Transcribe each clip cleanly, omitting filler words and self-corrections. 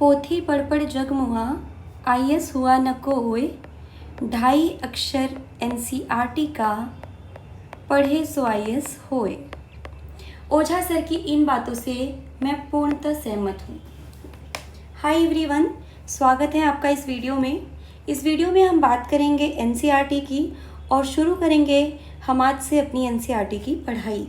पोथी पढ़ पढ़ जगमुआ, आईएएस हुआ न कोई। 2.5 अक्षर एनसीईआरटी का, पढ़े सो आईएएस होए। ओझा सर की इन बातों से मैं पूर्णतः सहमत हूँ। हाय एवरीवन, स्वागत है आपका इस वीडियो में। इस वीडियो में हम बात करेंगे एनसीईआरटी की और शुरू करेंगे हम आज से अपनी एनसीईआरटी की पढ़ाई।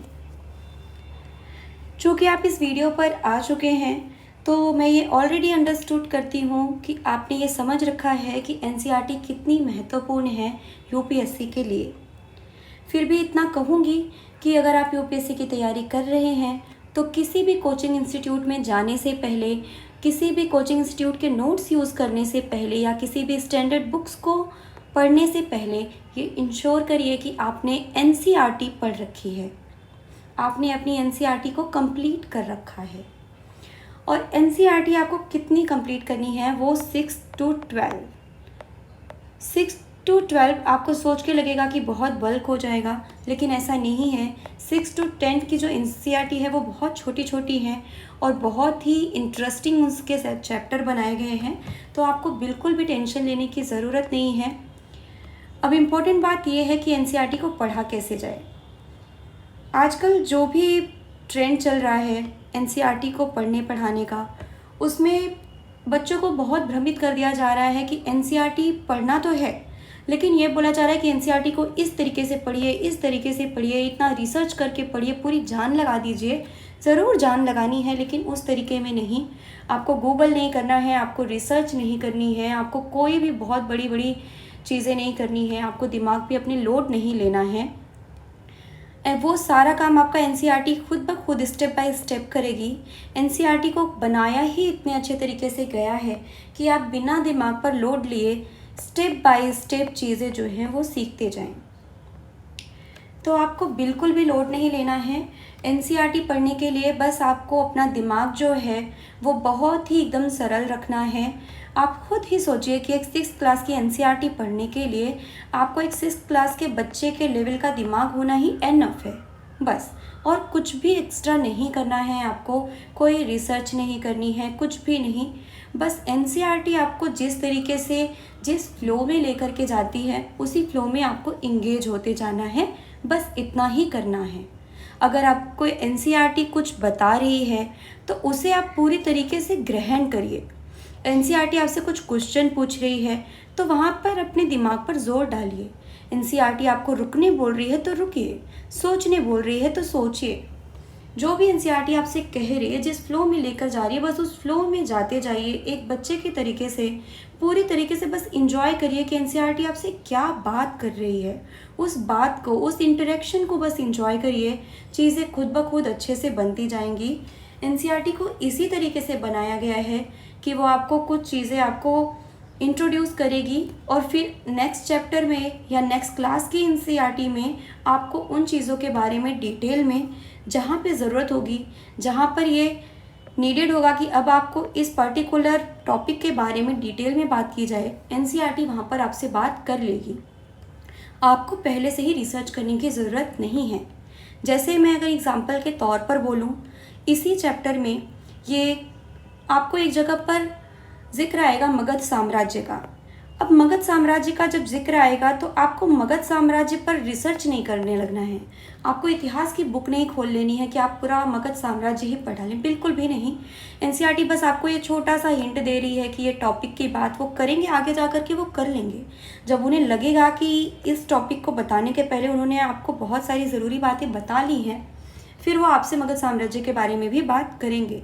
चूँकि आप इस वीडियो पर आ चुके हैं तो मैं ये ऑलरेडी अंडरस्टूड करती हूँ कि आपने ये समझ रखा है कि एनसीईआरटी कितनी महत्वपूर्ण है यूपीएससी के लिए। फिर भी इतना कहूँगी कि अगर आप यूपीएससी की तैयारी कर रहे हैं तो किसी भी कोचिंग इंस्टीट्यूट में जाने से पहले, किसी भी कोचिंग इंस्टीट्यूट के नोट्स यूज़ करने से पहले या किसी भी स्टैंडर्ड बुक्स को पढ़ने से पहले ये इंश्योर करिए कि आपने एनसीईआरटी पढ़ रखी है, आपने अपनी एनसीईआरटी को कंप्लीट कर रखा है। और एनसीईआरटी आपको कितनी कंप्लीट करनी है, वो 6 to 12। 6 to 12 आपको सोच के लगेगा कि बहुत बल्क हो जाएगा, लेकिन ऐसा नहीं है। 6 to 10 की जो एनसीईआरटी है वो बहुत छोटी छोटी है और बहुत ही इंटरेस्टिंग उसके चैप्टर बनाए गए हैं, तो आपको बिल्कुल भी टेंशन लेने की ज़रूरत नहीं है। अब इम्पोर्टेंट बात यह है कि एनसीईआरटी को पढ़ा कैसे जाए। आजकल जो भी ट्रेंड चल रहा है एनसीईआरटी को पढ़ने पढ़ाने का, उसमें बच्चों को बहुत भ्रमित कर दिया जा रहा है कि एनसीईआरटी पढ़ना तो है, लेकिन ये बोला जा रहा है कि एनसीईआरटी को इस तरीके से पढ़िए, इस तरीके से पढ़िए, इतना रिसर्च करके पढ़िए, पूरी जान लगा दीजिए। ज़रूर जान लगानी है, लेकिन उस तरीके में नहीं। आपको गूगल नहीं करना है, आपको रिसर्च नहीं करनी है, आपको कोई भी बहुत बड़ी बड़ी चीज़ें नहीं करनी है, आपको दिमाग पे अपने लोड नहीं लेना है। वो सारा काम आपका एनसीईआरटी खुद ब खुद स्टेप बाय स्टेप करेगी। एनसीईआरटी को बनाया ही इतने अच्छे तरीके से गया है कि आप बिना दिमाग पर लोड लिए स्टेप बाय स्टेप चीज़ें जो हैं वो सीखते जाएं। तो आपको बिल्कुल भी लोड नहीं लेना है एनसीईआरटी पढ़ने के लिए। बस आपको अपना दिमाग जो है वो बहुत ही एकदम सरल रखना है। आप खुद ही सोचिए कि एक 6th क्लास की एनसीईआरटी पढ़ने के लिए आपको एक 6th क्लास के बच्चे के लेवल का दिमाग होना ही एनफ है बस, और कुछ भी एक्स्ट्रा नहीं करना है। आपको कोई रिसर्च नहीं करनी है, कुछ भी नहीं। बस एनसीईआरटी आपको जिस तरीके से, जिस फ्लो में लेकर के जाती है, उसी फ्लो में आपको इंगेज होते जाना है। बस इतना ही करना है। अगर आपको एनसीईआरटी कुछ बता रही है तो उसे आप पूरी तरीके से ग्रहण करिए। एनसीईआरटी आपसे कुछ क्वेश्चन पूछ रही है तो वहाँ पर अपने दिमाग पर जोर डालिए। एनसीईआरटी आपको रुकने बोल रही है तो रुकिए, सोचने बोल रही है तो सोचिए। जो भी एनसीईआरटी आपसे कह रही है, जिस फ्लो में लेकर जा रही है, बस उस फ्लो में जाते जाइए। एक बच्चे के तरीके से पूरी तरीके से बस इंजॉय करिए कि एनसीईआरटी आपसे क्या बात कर रही है। उस बात को, उस इंटरेक्शन को बस इंजॉय करिए। चीज़ें खुद ब खुद अच्छे से बनती जाएंगी। एनसीईआरटी को इसी तरीके से बनाया गया है कि वो आपको कुछ चीज़ें आपको इंट्रोड्यूस करेगी और फिर नेक्स्ट चैप्टर में या नेक्स्ट क्लास की एनसीईआरटी में आपको उन चीज़ों के बारे में डिटेल में, जहाँ पे ज़रूरत होगी, जहाँ पर ये नीडेड होगा कि अब आपको इस पर्टिकुलर टॉपिक के बारे में डिटेल में बात की जाए, एनसीईआरटी वहाँ पर आपसे बात कर लेगी। आपको पहले से ही रिसर्च करने की ज़रूरत नहीं है। जैसे मैं अगर एग्जांपल के तौर पर बोलूँ, इसी चैप्टर में ये आपको एक जगह पर जिक्र आएगा मगध साम्राज्य का। अब मगध साम्राज्य का जब जिक्र आएगा तो आपको मगध साम्राज्य पर रिसर्च नहीं करने लगना है। आपको इतिहास की बुक नहीं खोल लेनी है कि आप पूरा मगध साम्राज्य ही पढ़ा लें, बिल्कुल भी नहीं। एनसीईआरटी बस आपको ये छोटा सा हिंट दे रही है कि ये टॉपिक की बात वो करेंगे, आगे जा कर के वो कर लेंगे। जब उन्हें लगेगा कि इस टॉपिक को बताने के पहले उन्होंने आपको बहुत सारी ज़रूरी बातें बता ली हैं, फिर वो आपसे मगध साम्राज्य के बारे में भी बात करेंगे।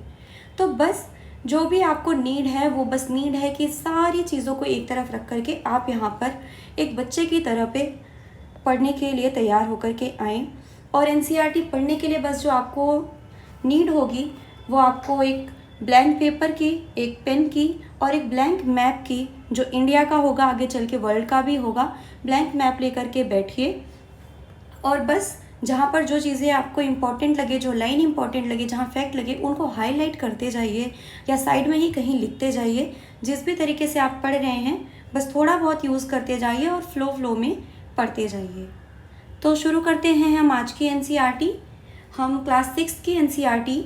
तो बस जो भी आपको नीड है, वो बस नीड है कि सारी चीज़ों को एक तरफ रख करके आप यहाँ पर एक बच्चे की तरह पे पढ़ने के लिए तैयार होकर के आएँ। और एनसीईआरटी पढ़ने के लिए बस जो आपको नीड होगी वो आपको एक ब्लैंक पेपर की, एक पेन की और एक ब्लैंक मैप की, जो इंडिया का होगा, आगे चल के वर्ल्ड का भी होगा। ब्लैंक मैप लेकर के बैठिए और बस जहाँ पर जो चीज़ें आपको इम्पॉर्टेंट लगे, जो लाइन इम्पॉर्टेंट लगे, जहाँ फैक्ट लगे, उनको हाईलाइट करते जाइए या साइड में ही कहीं लिखते जाइए। जिस भी तरीके से आप पढ़ रहे हैं बस थोड़ा बहुत यूज़ करते जाइए और फ्लो में पढ़ते जाइए। तो शुरू करते हैं हम आज की एनसीईआरटी। हम क्लास 6 की एनसीईआरटी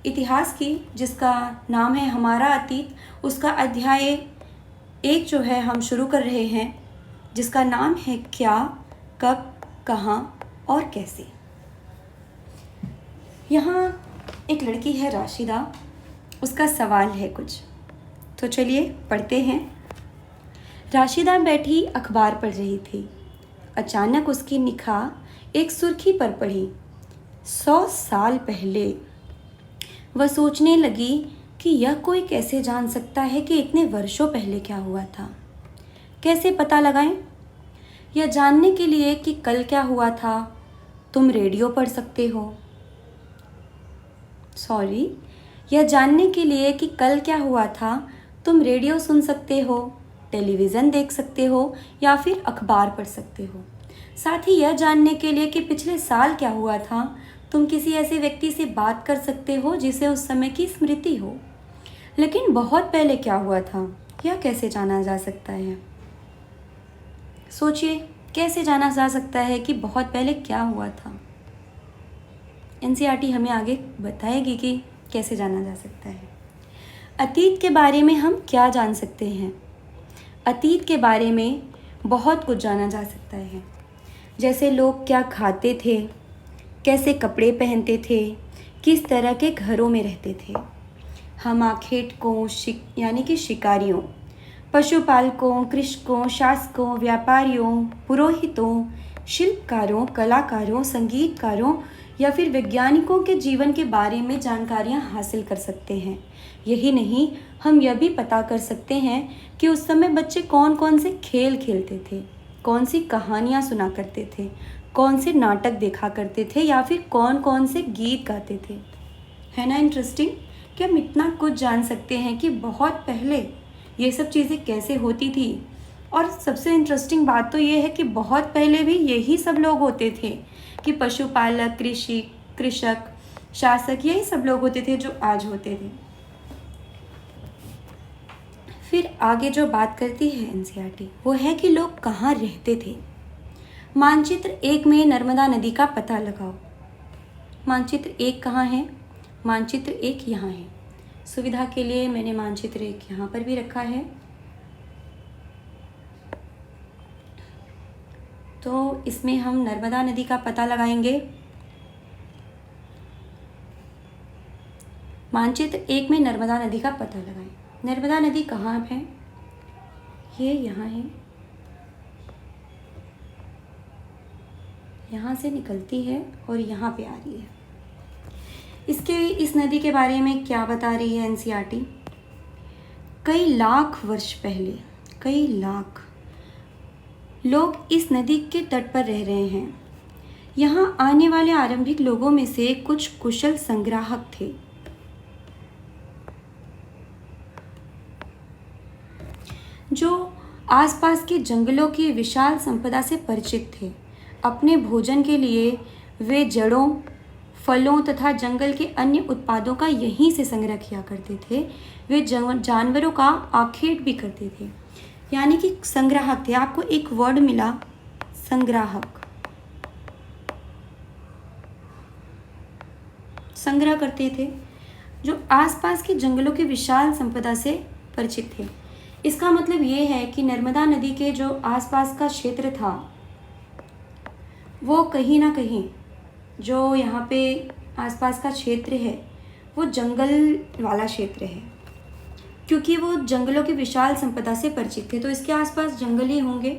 इतिहास की, जिसका नाम है हमारा अतीत, उसका अध्याय 1 जो है हम शुरू कर रहे हैं, जिसका नाम है क्या, कब, कहाँ और कैसे। यहाँ एक लड़की है राशिदा, उसका सवाल है कुछ, तो चलिए पढ़ते हैं। राशिदा बैठी अखबार पढ़ रही थी। अचानक उसकी निगाह एक सुर्खी पर पड़ी। 100 साल पहले। वह सोचने लगी कि यह कोई कैसे जान सकता है कि इतने वर्षों पहले क्या हुआ था। कैसे पता लगाएं? यह जानने के लिए कि कल क्या हुआ था, तुम रेडियो पढ़ सकते हो। यह जानने के लिए कि कल क्या हुआ था, तुम रेडियो सुन सकते हो, टेलीविज़न देख सकते हो या फिर अखबार पढ़ सकते हो। साथ ही यह जानने के लिए कि पिछले साल क्या हुआ था, तुम किसी ऐसे व्यक्ति से बात कर सकते हो जिसे उस समय की स्मृति हो। लेकिन बहुत पहले क्या हुआ था, यह कैसे जाना जा सकता है? सोचिए, कैसे जाना जा सकता है कि बहुत पहले क्या हुआ था? एनसीईआरटी हमें आगे बताएगी कि कैसे जाना जा सकता है। अतीत के बारे में हम क्या जान सकते हैं? अतीत के बारे में बहुत कुछ जाना जा सकता है, जैसे लोग क्या खाते थे, कैसे कपड़े पहनते थे, किस तरह के घरों में रहते थे। हम आखेटकों यानी कि शिकारियों, पशुपालकों, कृषकों, शासकों, व्यापारियों, पुरोहितों, शिल्पकारों, कलाकारों, संगीतकारों या फिर वैज्ञानिकों के जीवन के बारे में जानकारियाँ हासिल कर सकते हैं। यही नहीं, हम यह भी पता कर सकते हैं कि उस समय बच्चे कौन कौन से खेल खेलते थे, कौन सी कहानियाँ सुना करते थे, कौन से नाटक देखा करते थे या फिर कौन कौन से गीत गाते थे। है ना इंटरेस्टिंग कि हम इतना कुछ जान सकते हैं कि बहुत पहले ये सब चीज़ें कैसे होती थी। और सबसे इंटरेस्टिंग बात तो ये है कि बहुत पहले भी यही सब लोग होते थे कि पशुपालक, कृषक, शासक, यही सब लोग होते थे जो आज होते थे। फिर आगे जो बात करती है एनसीईआरटी, वो है कि लोग कहाँ रहते थे। मानचित्र 1 में नर्मदा नदी का पता लगाओ। मानचित्र 1 कहाँ है? मानचित्र 1 यहाँ है। सुविधा के लिए मैंने मानचित्र 1 यहाँ पर भी रखा है। तो इसमें हम नर्मदा नदी का पता लगाएंगे। मानचित्र 1 में नर्मदा नदी का पता लगाएं। नर्मदा नदी कहाँ है? ये यहाँ है। यहाँ से निकलती है और यहाँ पे आ रही है। इस नदी के बारे में क्या बता रही है एनसीईआरटी? कई लाख वर्ष पहले, कई लाख लोग इस नदी के तट पर रह रहे हैं। यहाँ आने वाले आरंभिक लोगों में से कुछ कुशल संग्राहक थे। जो आसपास के जंगलों की विशाल संपदा से परिचित थे। अपने भोजन के लिए वे जड़ों, फलों तथा जंगल के अन्य उत्पादों का यहीं से संग्रह किया करते थे। वे जानवरों का आखेट भी करते थे, यानी कि संग्राहक थे। आपको एक वर्ड मिला, संग्राहक। संग्रह करते थे, जो आसपास के जंगलों की विशाल संपदा से परिचित थे। इसका मतलब ये है कि नर्मदा नदी के जो आसपास का क्षेत्र था, वो कहीं ना कहीं जो यहाँ पे आसपास का क्षेत्र है वो जंगल वाला क्षेत्र है, क्योंकि वो जंगलों की विशाल संपदा से परिचित थे। तो इसके आसपास जंगल ही होंगे,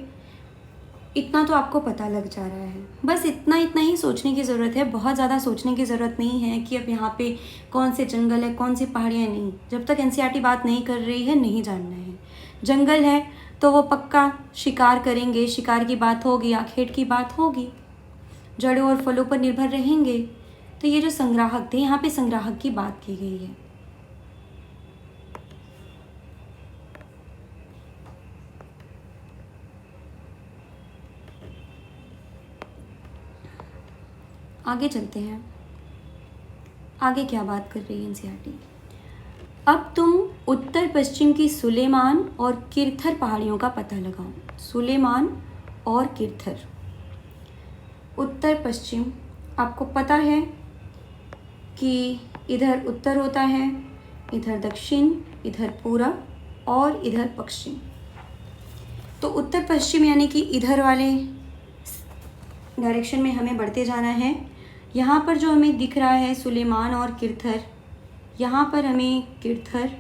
इतना तो आपको पता लग जा रहा है। बस इतना ही सोचने की ज़रूरत है। बहुत ज़्यादा सोचने की ज़रूरत नहीं है कि अब यहाँ पे कौन से जंगल है, कौन सी पहाड़ियाँ, नहीं। जब तक एनसीईआरटी बात नहीं कर रही है, नहीं जानना है। जंगल है तो वो पक्का शिकार करेंगे, शिकार की बात होगी, आखेट की बात होगी, जड़ों और फलों पर निर्भर रहेंगे। तो ये जो संग्राहक थे, यहाँ पे संग्राहक की बात की गई है। आगे चलते हैं। आगे क्या बात कर रही है एनसीईआरटी? अब तुम उत्तर पश्चिम की सुलेमान और किरथर पहाड़ियों का पता लगाओ। सुलेमान और किरथर, उत्तर पश्चिम। आपको पता है कि इधर उत्तर होता है, इधर दक्षिण, इधर पूरब और इधर पश्चिम। तो उत्तर पश्चिम यानी कि इधर वाले डायरेक्शन में हमें बढ़ते जाना है। यहाँ पर जो हमें दिख रहा है सुलेमान और किरथर, यहाँ पर हमें किरथर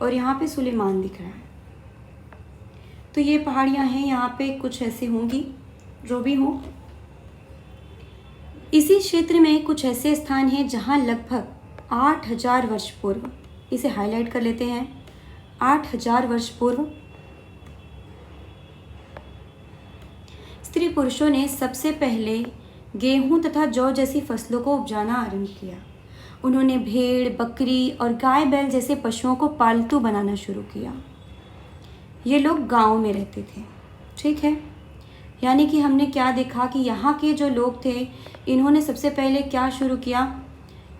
और यहाँ पे सुलेमान दिख रहा है। तो ये पहाड़ियाँ हैं, यहाँ पे कुछ ऐसे होंगी, जो भी हो। इसी क्षेत्र में कुछ ऐसे स्थान हैं जहाँ लगभग 8000 वर्ष पूर्व, इसे हाईलाइट कर लेते हैं, 8000 वर्ष पूर्व स्त्री पुरुषों ने सबसे पहले गेहूं तथा जौ जैसी फसलों को उपजाना आरंभ किया। उन्होंने भेड़, बकरी और गाय बैल जैसे पशुओं को पालतू बनाना शुरू किया। ये लोग गांव में रहते थे, ठीक है। यानी कि हमने क्या देखा कि यहाँ के जो लोग थे, इन्होंने सबसे पहले क्या शुरू किया,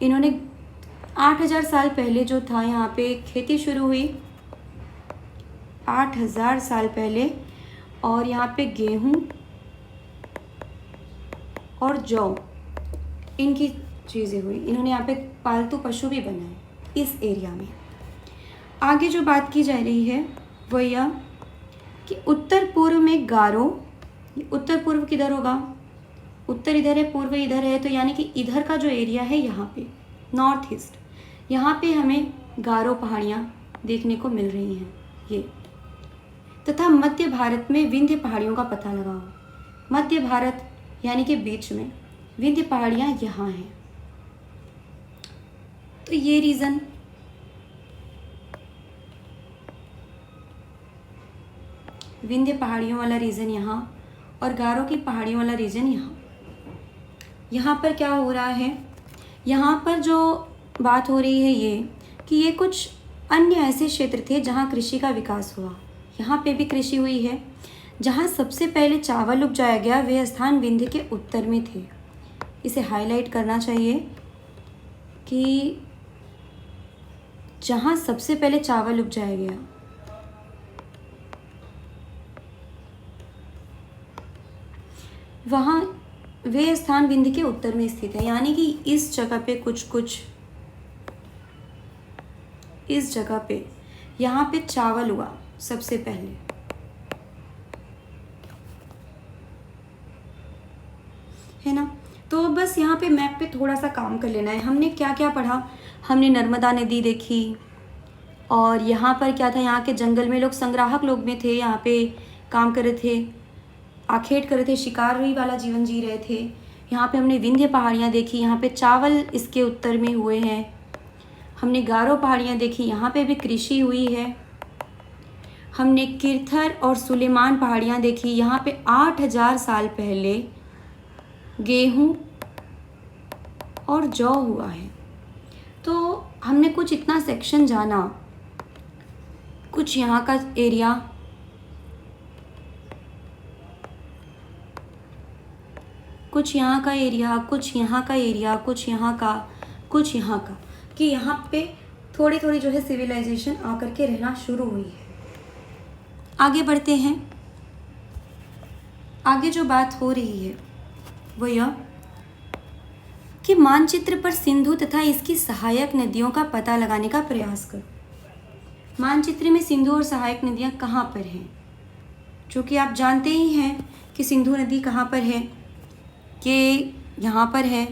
इन्होंने 8000 साल पहले जो था यहाँ पे खेती शुरू हुई, 8000 साल पहले। और यहाँ पे गेहूं और जौ, इनकी चीज़ें हुई। इन्होंने यहाँ पे पालतू पशु भी बनाए इस एरिया में। आगे जो बात की जा रही है वो यह कि उत्तर पूर्व में गारो, उत्तर पूर्व किधर होगा, उत्तर इधर है, पूर्व इधर है, तो यानी कि इधर का जो एरिया है यहाँ पे नॉर्थ ईस्ट, यहाँ पे हमें गारो पहाड़ियाँ देखने को मिल रही हैं ये। तथा मध्य भारत में विंध्य पहाड़ियों का पता लगाओ। मध्य भारत यानी कि बीच में विंध्य पहाड़ियाँ यहाँ हैं। तो ये रीज़न, विंध्य पहाड़ियों वाला रीजन यहाँ और गारो की पहाड़ियों वाला रीजन यहाँ। यहाँ पर क्या हो रहा है, यहाँ पर जो बात हो रही है ये कि ये कुछ अन्य ऐसे क्षेत्र थे जहाँ कृषि का विकास हुआ। यहाँ पे भी कृषि हुई है। जहाँ सबसे पहले चावल उपजाया गया वे स्थान विंध्य के उत्तर में थे। इसे हाईलाइट करना चाहिए कि जहाँ सबसे पहले चावल उपजाया गया वहाँ वे स्थान विंध्य के उत्तर में स्थित है। यानी कि इस जगह पे कुछ इस जगह पे यहाँ पे चावल हुआ सबसे पहले, है ना। तो बस यहाँ पे मैप पे थोड़ा सा काम कर लेना है। हमने क्या क्या पढ़ा, हमने नर्मदा नदी देखी और यहाँ पर क्या था, यहाँ के जंगल में लोग संग्राहक लोग में थे, यहाँ पे काम कर रहे थे, आखेट कर रहे थे, शिकारी वाला जीवन जी रहे थे। यहाँ पे हमने विंध्य पहाड़ियाँ देखी, यहाँ पे चावल इसके उत्तर में हुए हैं। हमने गारो पहाड़ियाँ देखी, यहाँ पे भी कृषि हुई है। हमने किरथर और सुलेमान पहाड़ियाँ देखी, यहाँ पे 8000 साल पहले गेहूँ और जौ हुआ है। तो हमने कुछ इतना सेक्शन जाना, कुछ यहाँ का एरिया, कुछ यहाँ का एरिया, कुछ यहाँ का एरिया, कुछ यहाँ का, कुछ यहाँ का, कि यहाँ पे थोड़ी थोड़ी जो है सिविलाइजेशन आकर के रहना शुरू हुई है। आगे बढ़ते हैं। आगे जो बात हो रही है वो यह कि मानचित्र पर सिंधु तथा इसकी सहायक नदियों का पता लगाने का प्रयास करो। मानचित्र में सिंधु और सहायक नदियाँ कहाँ पर हैं, जो कि आप जानते ही हैं कि सिंधु नदी कहाँ पर है, कि यहाँ पर है,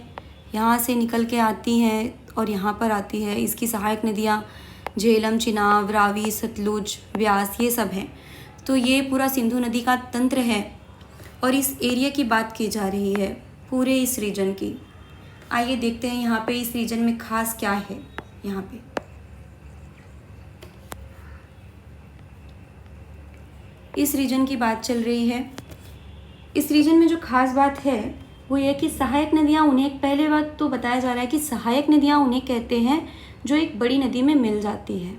यहाँ से निकल के आती हैं और यहाँ पर आती है। इसकी सहायक नदियाँ झेलम, चिनाब, रावी, सतलुज, व्यास, ये सब हैं। तो ये पूरा सिंधु नदी का तंत्र है और इस एरिया की बात की जा रही है, पूरे इस रीजन की। आइए देखते हैं यहाँ पे इस रीजन में खास क्या है। यहाँ पे इस रीजन की बात चल रही है। इस रीजन में जो खास बात है वो ये कि सहायक नदियाँ उन्हें, पहले बात तो बताया जा रहा है कि सहायक नदियाँ उन्हें कहते हैं जो एक बड़ी नदी में मिल जाती है।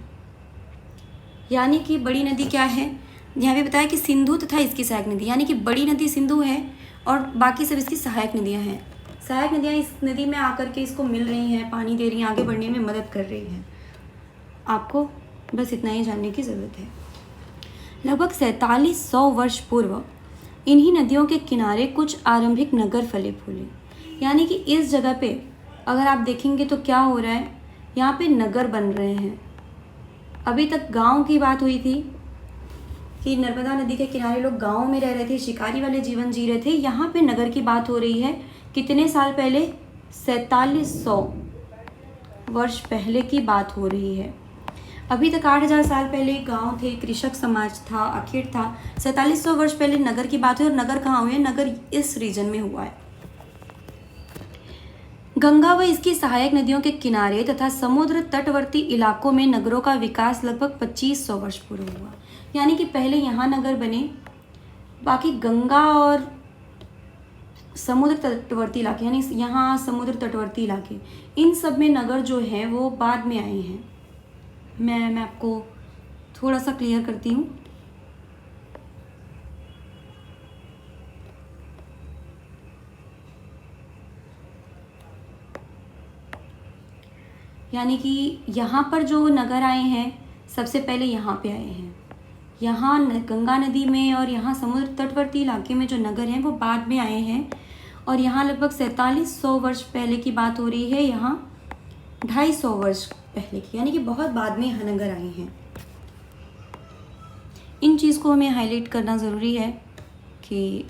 यानी कि बड़ी नदी क्या है, यहाँ पे बताया कि सिंधु तथा इसकी सहायक नदी, यानी कि बड़ी नदी सिंधु है और बाकी सब इसकी सहायक नदियाँ हैं। सहायक नदियाँ इस नदी में आकर के इसको मिल रही हैं, पानी दे रही हैं, आगे बढ़ने में मदद कर रही हैं। आपको बस इतना ही जानने की ज़रूरत है। लगभग 4700 वर्ष पूर्व इन्हीं नदियों के किनारे कुछ आरंभिक नगर फले फूले। यानी कि इस जगह पे अगर आप देखेंगे तो क्या हो रहा है यहाँ पे नगर बन रहे हैं। अभी तक गांव की बात हुई थी कि नर्मदा नदी के किनारे लोग गांव में रह रहे थे, शिकारी वाले जीवन जी रहे थे। यहाँ पे नगर की बात हो रही है। कितने साल पहले? 4700 वर्ष पहले की बात हो रही है। अभी तक 8000 साल पहले गांव थे, कृषक समाज था, आखिर था। 4700 वर्ष पहले नगर की बात हुई। और नगर कहाँ हुए? नगर इस रीजन में हुआ है। गंगा व इसकी सहायक नदियों के किनारे तथा समुद्र तटवर्ती इलाकों में नगरों का विकास लगभग 2500 वर्ष पूर्व हुआ। यानी कि पहले यहाँ नगर बने, बाकी गंगा और समुद्र तटवर्ती इलाके, यानी यहाँ समुद्र तटवर्ती इलाके, इन सब में नगर जो है वो बाद में आए हैं। मैं आपको थोड़ा सा क्लियर करती हूँ। यानी कि यहाँ पर जो नगर आए हैं सबसे पहले यहाँ पे आए हैं। यहाँ गंगा नदी में और यहाँ समुद्र तटवर्ती इलाके में जो नगर हैं वो बाद में आए हैं। और यहाँ लगभग 4700 वर्ष पहले की बात हो रही है, यहाँ 250 वर्ष पहले की, यानी कि बहुत बाद में यहाँ नगर आए हैं। इन चीज़ को हमें हाईलाइट करना ज़रूरी है कि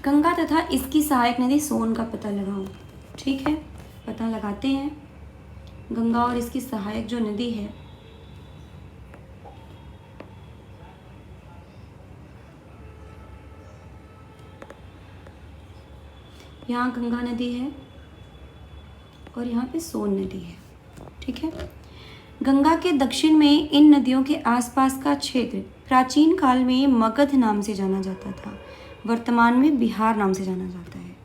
गंगा तथा इसकी सहायक नदी सोन का पता लगाओ। ठीक है, पता लगाते हैं। गंगा और इसकी सहायक जो नदी है, यहाँ गंगा नदी है और यहाँ पे सोन नदी है। ठीक है। गंगा के दक्षिण में इन नदियों के आसपास का क्षेत्र प्राचीन काल में मगध नाम से जाना जाता था, वर्तमान में बिहार नाम से जाना जाता है।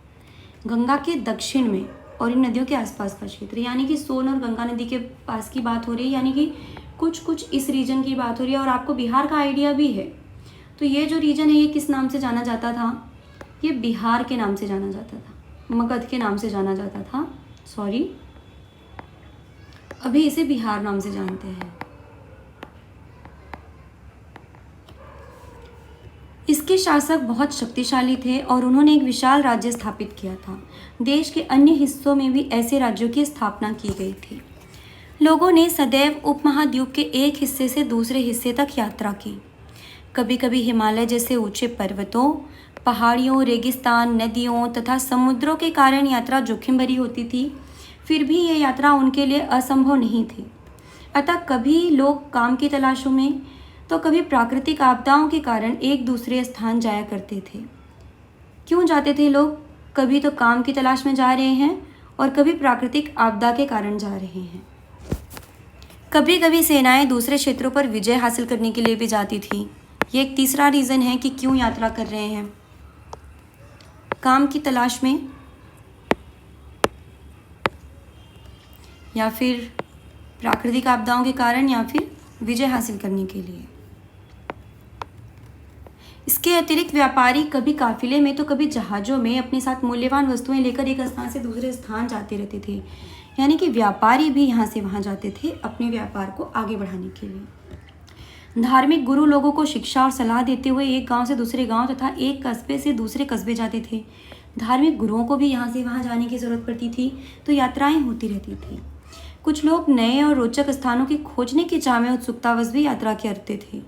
गंगा के दक्षिण में और इन नदियों के आसपास का क्षेत्र, यानी कि सोन और गंगा नदी के पास की बात हो रही है, यानी कि कुछ इस रीजन की बात हो रही है। और आपको बिहार का आइडिया भी है। तो ये जो रीजन है ये किस नाम से जाना जाता था? ये बिहार के नाम से जाना जाता था, मगध के नाम से जाना जाता था। सॉरी, अभी इसे बिहार नाम से जानते हैं। इसके शासक बहुत शक्तिशाली थे और उन्होंने एक विशाल राज्य स्थापित किया था। देश के अन्य हिस्सों में भी ऐसे राज्यों की स्थापना की गई थी। लोगों ने सदैव उपमहाद्वीप के एक हिस्से से दूसरे हिस्से तक यात्रा की। कभी कभी हिमालय जैसे ऊंचे पर्वतों, पहाड़ियों, रेगिस्तान, नदियों तथा समुद्रों के कारण यात्रा जोखिम भरी होती थी। फिर भी ये यात्रा उनके लिए असंभव नहीं थी। अतः कभी लोग काम की तलाशों में तो कभी प्राकृतिक आपदाओं के कारण एक दूसरे स्थान जाया करते थे। क्यों जाते थे लोग? कभी तो काम की तलाश में जा रहे हैं और कभी प्राकृतिक आपदा के कारण जा रहे हैं। कभी कभी सेनाएं दूसरे क्षेत्रों पर विजय हासिल करने के लिए भी जाती थी। ये एक तीसरा रीज़न है कि क्यों यात्रा कर रहे हैं, काम की तलाश में या फिर प्राकृतिक आपदाओं के कारण या फिर विजय हासिल करने के लिए। इसके अतिरिक्त व्यापारी कभी काफिले में तो कभी जहाज़ों में अपने साथ मूल्यवान वस्तुएं लेकर एक स्थान से दूसरे स्थान जाते रहते थे। यानी कि व्यापारी भी यहाँ से वहाँ जाते थे अपने व्यापार को आगे बढ़ाने के लिए। धार्मिक गुरु लोगों को शिक्षा और सलाह देते हुए एक गांव से दूसरे गांव तथा एक कस्बे से दूसरे कस्बे जाते थे। धार्मिक गुरुओं को भी यहाँ से वहाँ जाने की ज़रूरत पड़ती थी, तो यात्राएं होती रहती थी। कुछ लोग नए और रोचक स्थानों की खोजने की चाह में उत्सुकतावश भी यात्रा करते थे,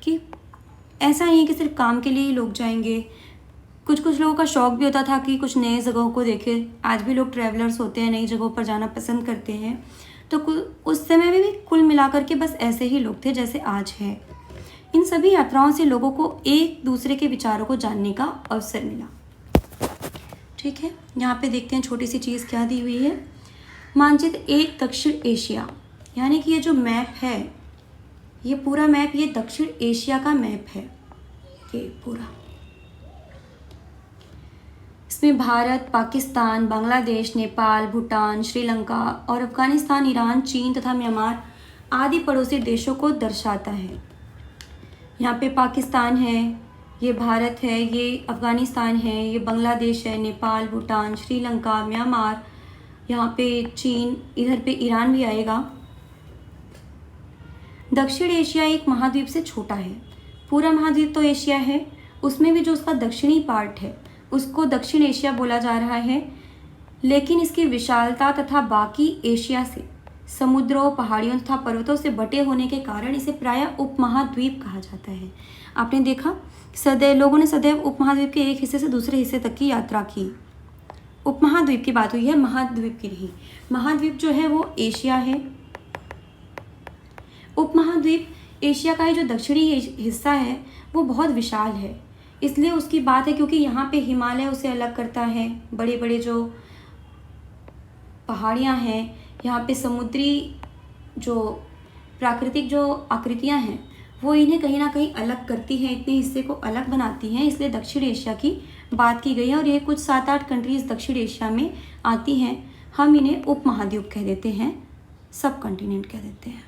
कि ऐसा नहीं है कि सिर्फ काम के लिए ही लोग जाएंगे। कुछ लोगों का शौक़ भी होता था कि कुछ नए जगहों को देखें। आज भी लोग ट्रैवलर्स होते हैं, नई जगहों पर जाना पसंद करते हैं। तो उस समय में भी कुल मिलाकर के बस ऐसे ही लोग थे जैसे आज है। इन सभी यात्राओं से लोगों को एक दूसरे के विचारों को जानने का अवसर मिला। ठीक है, यहाँ पे देखते हैं छोटी सी चीज़ क्या दी हुई है। मानचित्र एक दक्षिण एशिया, यानी कि ये जो मैप है, ये पूरा मैप ये दक्षिण एशिया का मैप है। ये पूरा, इसमें भारत, पाकिस्तान, बांग्लादेश, नेपाल, भूटान, श्रीलंका और अफगानिस्तान, ईरान, चीन तथा म्यांमार आदि पड़ोसी देशों को दर्शाता है। यहाँ पे पाकिस्तान है, ये भारत है, ये अफगानिस्तान है, ये बांग्लादेश है, नेपाल, भूटान, श्रीलंका, म्यांमार, यहाँ पे चीन, इधर पे ईरान भी आएगा। दक्षिण एशिया एक महाद्वीप से छोटा है। पूरा महाद्वीप तो एशिया है, उसमें भी जो उसका दक्षिणी पार्ट है उसको दक्षिण एशिया बोला जा रहा है, लेकिन इसकी विशालता तथा बाकी एशिया से समुद्रों, पहाड़ियों तथा पर्वतों से बटे होने के कारण इसे प्रायः उपमहाद्वीप कहा जाता है। आपने देखा, लोगों ने सदैव उपमहाद्वीप के एक हिस्से से दूसरे हिस्से तक की यात्रा की। उपमहाद्वीप की बात हुई है, महाद्वीप की नहीं। महाद्वीप जो है वो एशिया है। उपमहाद्वीप एशिया का ही जो दक्षिणी हिस्सा है वो बहुत विशाल है, इसलिए उसकी बात है क्योंकि यहाँ पे हिमालय उसे अलग करता है। बड़े बड़े जो पहाड़ियाँ हैं, यहाँ पे समुद्री जो प्राकृतिक जो आकृतियाँ हैं वो इन्हें कहीं ना कहीं अलग करती हैं, इतने हिस्से को अलग बनाती हैं, इसलिए दक्षिण एशिया की बात की गई है। और ये कुछ 7-8 कंट्रीज़ दक्षिण एशिया में आती हैं। हम इन्हें उपमहाद्वीप कह देते हैं, सब कॉन्टिनेंट कह देते हैं।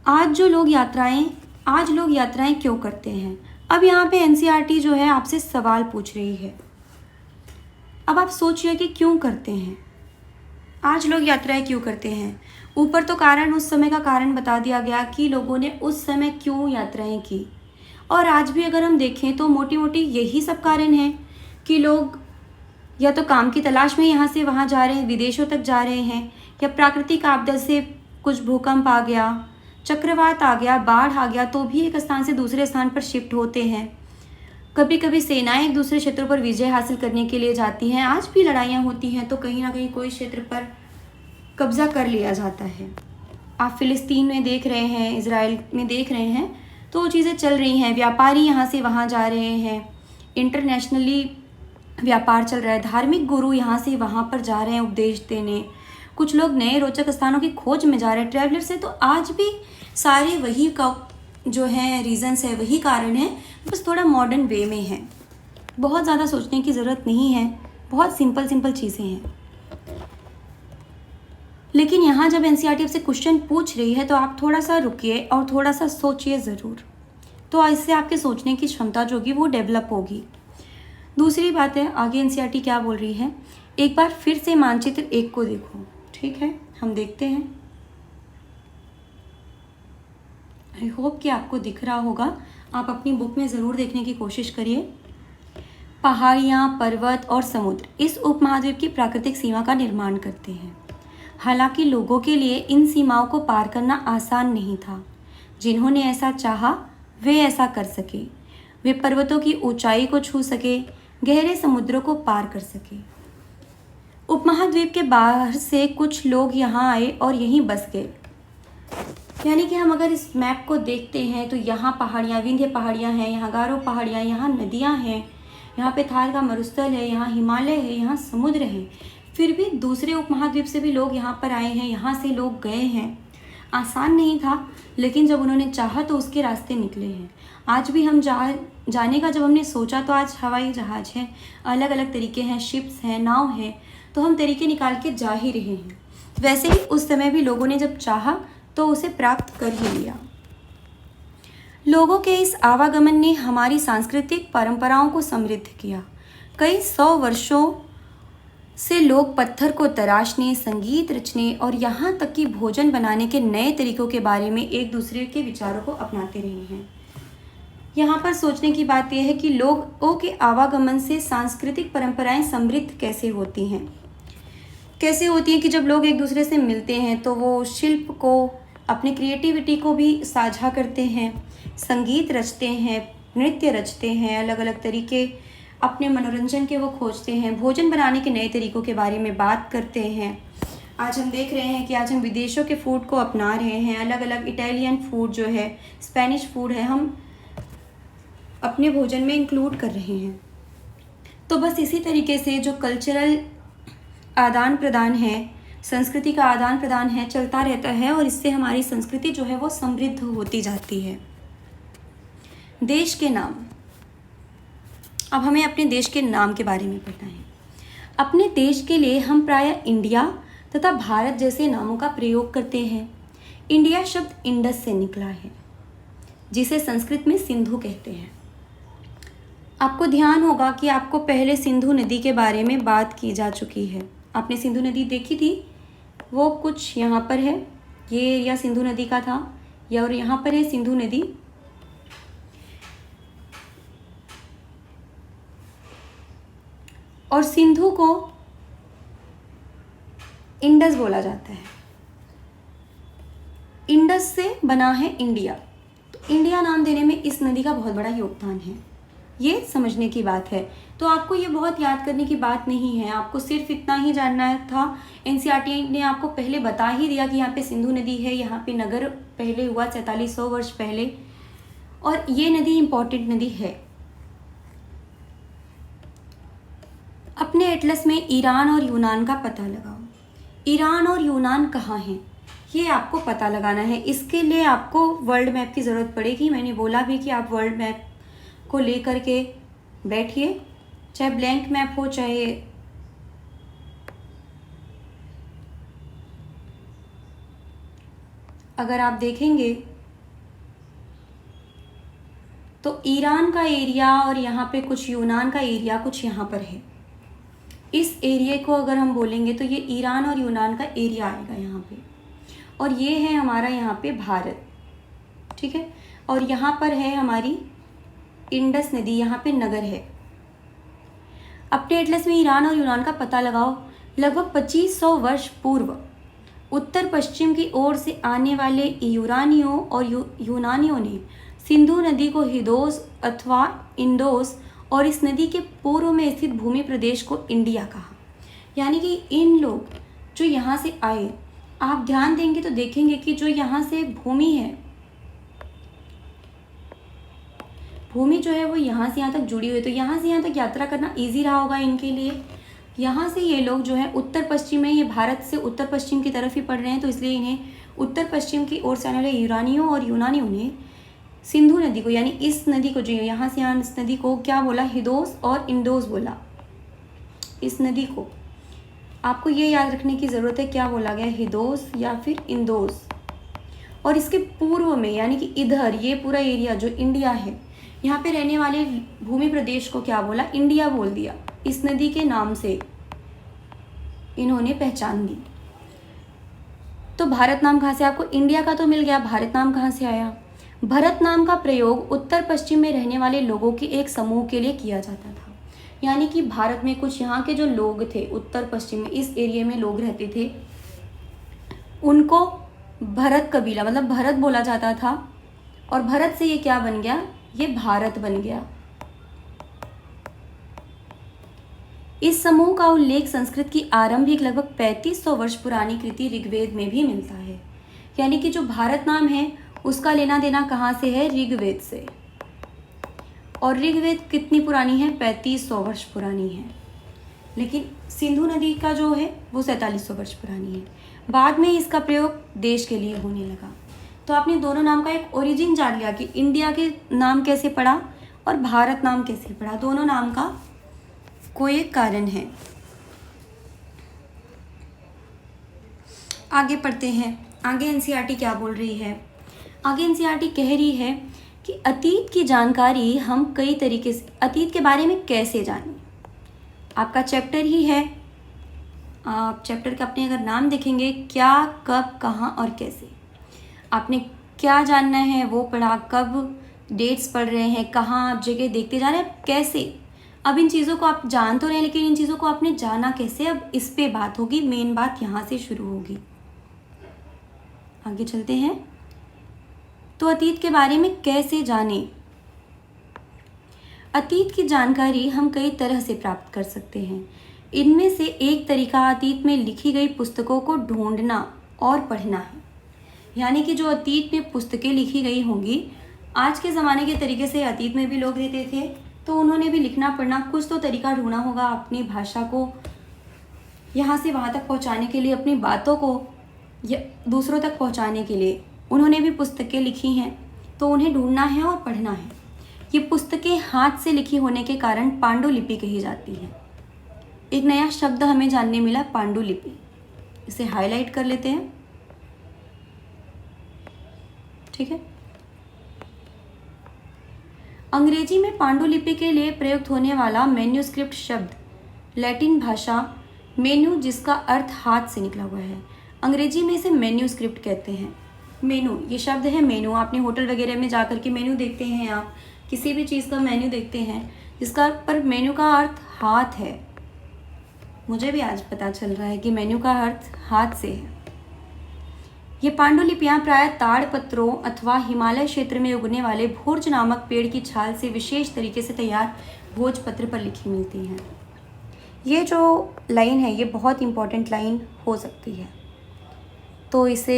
आज लोग यात्राएं क्यों करते हैं? अब यहाँ पे एनसीईआरटी जो है आपसे सवाल पूछ रही है। अब आप सोचिए कि क्यों करते हैं, आज लोग यात्राएं क्यों करते हैं। ऊपर तो कारण, उस समय का कारण बता दिया गया कि लोगों ने उस समय क्यों यात्राएं की, और आज भी अगर हम देखें तो मोटी मोटी यही सब कारण हैं कि लोग या तो काम की तलाश में यहाँ से वहाँ जा रहे हैं, विदेशों तक जा रहे हैं, या प्राकृतिक आपदा से कुछ भूकंप आ गया, चक्रवात आ गया, बाढ़ आ गया तो भी एक स्थान से दूसरे स्थान पर शिफ्ट होते हैं। कभी कभी सेनाएं एक दूसरे क्षेत्रों पर विजय हासिल करने के लिए जाती हैं। आज भी लड़ाइयाँ होती हैं तो कहीं ना कहीं कोई क्षेत्र पर कब्जा कर लिया जाता है। आप फिलिस्तीन में देख रहे हैं, इजराइल में देख रहे हैं, तो वो चीज़ें चल रही हैं। व्यापारी यहाँ से वहाँ जा रहे हैं, इंटरनेशनली व्यापार चल रहा है। धार्मिक गुरु यहाँ से वहाँ पर जा रहे हैं उपदेश देने। कुछ लोग नए रोचक स्थानों की खोज में जा रहे हैं ट्रैवलर से। तो आज भी सारे वही का जो है रीज़न्स है, वही कारण है, बस थोड़ा मॉडर्न वे में है। बहुत ज़्यादा सोचने की ज़रूरत नहीं है, बहुत सिंपल चीज़ें हैं। लेकिन यहाँ जब एनसीईआरटी आपसे क्वेश्चन पूछ रही है तो आप थोड़ा सा रुकिए और थोड़ा सा सोचिए ज़रूर, तो इससे आपके सोचने की क्षमता जो होगी वो डेवलप होगी। दूसरी बात है, आगे एनसीईआरटी क्या बोल रही है, एक बार फिर से मानचित्र 1 को देखो। ठीक है, हम देखते हैं। आई होप कि आपको दिख रहा होगा, आप अपनी बुक में ज़रूर देखने की कोशिश करिए। पहाड़ियाँ, पर्वत और समुद्र इस उपमहाद्वीप की प्राकृतिक सीमा का निर्माण करते हैं। हालांकि लोगों के लिए इन सीमाओं को पार करना आसान नहीं था। जिन्होंने ऐसा चाहा वे ऐसा कर सके। वे पर्वतों की ऊंचाई को छू सके, गहरे समुद्रों को पार कर सके। उपमहाद्वीप के बाहर से कुछ लोग यहाँ आए और यहीं बस गए। यानी कि हम अगर इस मैप को देखते हैं तो यहाँ पहाड़ियाँ, विंध्य पहाड़ियाँ हैं, यहाँ गारो पहाड़ियाँ, यहाँ नदियाँ हैं, यहाँ पे थार का मरुस्थल है, यहाँ हिमालय है, यहाँ समुद्र है। फिर भी दूसरे उपमहाद्वीप से भी लोग यहाँ पर आए हैं, यहाँ से लोग गए हैं। आसान नहीं था, लेकिन जब उन्होंने चाहा तो उसके रास्ते निकले हैं। आज भी हम जाने का जब हमने सोचा तो आज हवाई जहाज़ है, अलग अलग तरीके हैं, शिप्स हैं, नाव है, तो हम तरीके निकाल के जा ही रहे हैं। वैसे ही उस समय भी लोगों ने जब चाहा तो उसे प्राप्त कर ही लिया। लोगों के इस आवागमन ने हमारी सांस्कृतिक परंपराओं को समृद्ध किया। कई 100 वर्षों से लोग पत्थर को तराशने, संगीत रचने और यहाँ तक कि भोजन बनाने के नए तरीकों के बारे में एक दूसरे के विचारों को अपनाते रहे हैं। यहाँ पर सोचने की बात यह है कि लोगों के आवागमन से सांस्कृतिक परंपराएं समृद्ध कैसे होती हैं कि जब लोग एक दूसरे से मिलते हैं तो वो शिल्प को, अपनी क्रिएटिविटी को भी साझा करते हैं, संगीत रचते हैं, नृत्य रचते हैं, अलग अलग तरीके अपने मनोरंजन के वो खोजते हैं, भोजन बनाने के नए तरीकों के बारे में बात करते हैं। आज हम देख रहे हैं कि आज हम विदेशों के फूड को अपना रहे हैं, अलग अलग इटालियन फूड जो है, स्पेनिश फूड है, हम अपने भोजन में इंक्लूड कर रहे हैं। तो बस इसी तरीके से जो कल्चरल आदान प्रदान है, संस्कृति का आदान प्रदान है, चलता रहता है और इससे हमारी संस्कृति जो है वो समृद्ध होती जाती है। देश के नाम, अब हमें अपने देश के नाम के बारे में पढ़ना है। अपने देश के लिए हम प्रायः इंडिया तथा भारत जैसे नामों का प्रयोग करते हैं। इंडिया शब्द इंडस से निकला है, जिसे संस्कृत में सिंधु कहते हैं। आपको ध्यान होगा कि आपको पहले सिंधु नदी के बारे में बात की जा चुकी है। आपने सिंधु नदी देखी थी वो कुछ यहाँ पर है, ये एरिया सिंधु नदी का था, या और यहाँ पर है सिंधु नदी। और सिंधु को इंडस बोला जाता है। इंडस से बना है इंडिया, तो इंडिया नाम देने में इस नदी का बहुत बड़ा योगदान है। ये समझने की बात है। तो आपको ये बहुत याद करने की बात नहीं है, आपको सिर्फ इतना ही जानना था। एनसीईआरटी ने आपको पहले बता ही दिया कि यहाँ पे सिंधु नदी है, यहाँ पे नगर पहले हुआ 4300 वर्ष पहले, और ये नदी इम्पोर्टेंट नदी है। अपने एटलस में ईरान और यूनान का पता लगाओ। ईरान और यूनान कहाँ हैं, ये आपको पता लगाना है। इसके लिए आपको वर्ल्ड मैप की ज़रूरत पड़ेगी। मैंने बोला भी कि आप वर्ल्ड मैप को ले करके बैठिए, चाहे ब्लैंक मैप हो, चाहे अगर आप देखेंगे तो ईरान का एरिया और यहाँ पे कुछ यूनान का एरिया कुछ यहाँ पर है। इस एरिया को अगर हम बोलेंगे तो ये ईरान और यूनान का एरिया आएगा यहाँ पे, और ये है हमारा यहाँ पे भारत, ठीक है। और यहाँ पर है हमारी इंडस नदी, यहाँ पे नगर है। अपने एटलस में ईरान और यूनान का पता लगाओ। लगभग 2500 वर्ष पूर्व उत्तर पश्चिम की ओर से आने वाले यूरानियों और यूनानियों ने सिंधु नदी को हिदोस अथवा इंडोस और इस नदी के पूर्व में स्थित भूमि प्रदेश को इंडिया कहा। यानी कि इन लोग जो यहाँ से आए, आप ध्यान देंगे तो देखेंगे कि जो यहाँ से भूमि है, भूमि जो है वो यहाँ से यहाँ तक जुड़ी हुई है, तो यहाँ से यहाँ तक यात्रा करना इजी रहा होगा इनके लिए। यहाँ से ये लोग जो है उत्तर पश्चिम में, ये भारत से उत्तर पश्चिम की तरफ ही पड़ रहे हैं, तो इसलिए इन्हें उत्तर पश्चिम की ओर से आने वाले यूरानियों और यूनानियों ने सिंधु नदी को, यानी इस नदी को, जो यहाँ से यहाँ इस नदी को क्या बोला, हिदोस और इंडोस बोला। इस नदी को आपको ये याद रखने की ज़रूरत है, क्या बोला गया, हिदोस या फिर इंदोस। और इसके पूर्व में यानी कि इधर ये पूरा एरिया जो इंडिया है, यहाँ पे रहने वाले भूमि प्रदेश को क्या बोला, इंडिया बोल दिया। इस नदी के नाम से इन्होंने पहचान दी। तो भारत नाम कहाँ से, आपको इंडिया का तो मिल गया, भारत नाम कहाँ से आया। भरत नाम का प्रयोग उत्तर पश्चिम में रहने वाले लोगों के एक समूह के लिए किया जाता था। यानी कि भारत में कुछ यहाँ के जो लोग थे, उत्तर पश्चिम में इस एरिया में लोग रहते थे, उनको भरत कबीला मतलब भरत बोला जाता था, और भरत से ये क्या बन गया, ये भारत बन गया। इस समूह का उल्लेख संस्कृत की आरंभिक लगभग 3500 वर्ष पुरानी कृति ऋग्वेद में भी मिलता है। यानी कि जो भारत नाम है उसका लेना देना कहाँ से है, ऋग्वेद से। और ऋग्वेद कितनी पुरानी है, 3500 वर्ष पुरानी है। लेकिन सिंधु नदी का जो है वो 4700 वर्ष पुरानी है। बाद में इसका प्रयोग देश के लिए होने लगा। तो आपने दोनों नाम का एक ओरिजिन जान लिया कि इंडिया के नाम कैसे पड़ा और भारत नाम कैसे पड़ा। दोनों नाम का कोई एक कारण है। आगे पढ़ते हैं, आगे एनसीईआरटी क्या बोल रही है। आगे एनसीईआरटी कह रही है कि अतीत की जानकारी हम कई तरीके से, अतीत के बारे में कैसे जानें। आपका चैप्टर ही है, आप चैप्टर का अपने अगर नाम देखेंगे, क्या, कब, कहाँ और कैसे। आपने क्या जानना है वो पढ़ा, कब डेट्स पढ़ रहे हैं, कहाँ आप जगह देखते जा रहे हैं, कैसे। अब इन चीज़ों को आप जान तो रहे हैं, लेकिन इन चीज़ों को आपने जाना कैसे, अब इस पे बात होगी। मेन बात यहाँ से शुरू होगी। आगे चलते हैं। तो अतीत के बारे में कैसे जानें। अतीत की जानकारी हम कई तरह से प्राप्त कर सकते हैं। इनमें से एक तरीका अतीत में लिखी गई पुस्तकों को ढूंढना और पढ़ना है। यानी कि जो अतीत में पुस्तकें लिखी गई होंगी, आज के ज़माने के तरीके से अतीत में भी लोग रहते थे, तो उन्होंने भी लिखना पढ़ना कुछ तो तरीका ढूंढना होगा अपनी भाषा को यहाँ से वहाँ तक पहुँचाने के लिए, अपनी बातों को दूसरों तक पहुँचाने के लिए उन्होंने भी पुस्तकें लिखी हैं, तो उन्हें ढूंढना है और पढ़ना है। ये पुस्तकें हाथ से लिखी होने के कारण पांडुलिपि कही जाती है। एक नया शब्द हमें जानने मिला, पांडुलिपि। इसे हाईलाइट कर लेते हैं, ठीक है। अंग्रेजी में पांडुलिपि के लिए प्रयुक्त होने वाला मैन्युस्क्रिप्ट शब्द लैटिन भाषा मेन्यू, जिसका अर्थ हाथ से निकला हुआ है, अंग्रेजी में इसे मेन्यू स्क्रिप्ट कहते हैं। मेनू, ये शब्द है मेनू। आपने होटल वगैरह में जाकर के मेन्यू देखते हैं, आप किसी भी चीज़ का मेन्यू देखते हैं, जिसका पर मेन्यू का अर्थ हाथ है। मुझे भी आज पता चल रहा है कि मेन्यू का अर्थ हाथ से है। ये पांडुलिपियाँ प्रायः ताड़पत्रों अथवा हिमालय क्षेत्र में उगने वाले भोज नामक पेड़ की छाल से विशेष तरीके से तैयार भोजपत्र पर लिखी मिलती हैं। ये जो लाइन है ये बहुत इम्पॉर्टेंट लाइन हो सकती है, तो इसे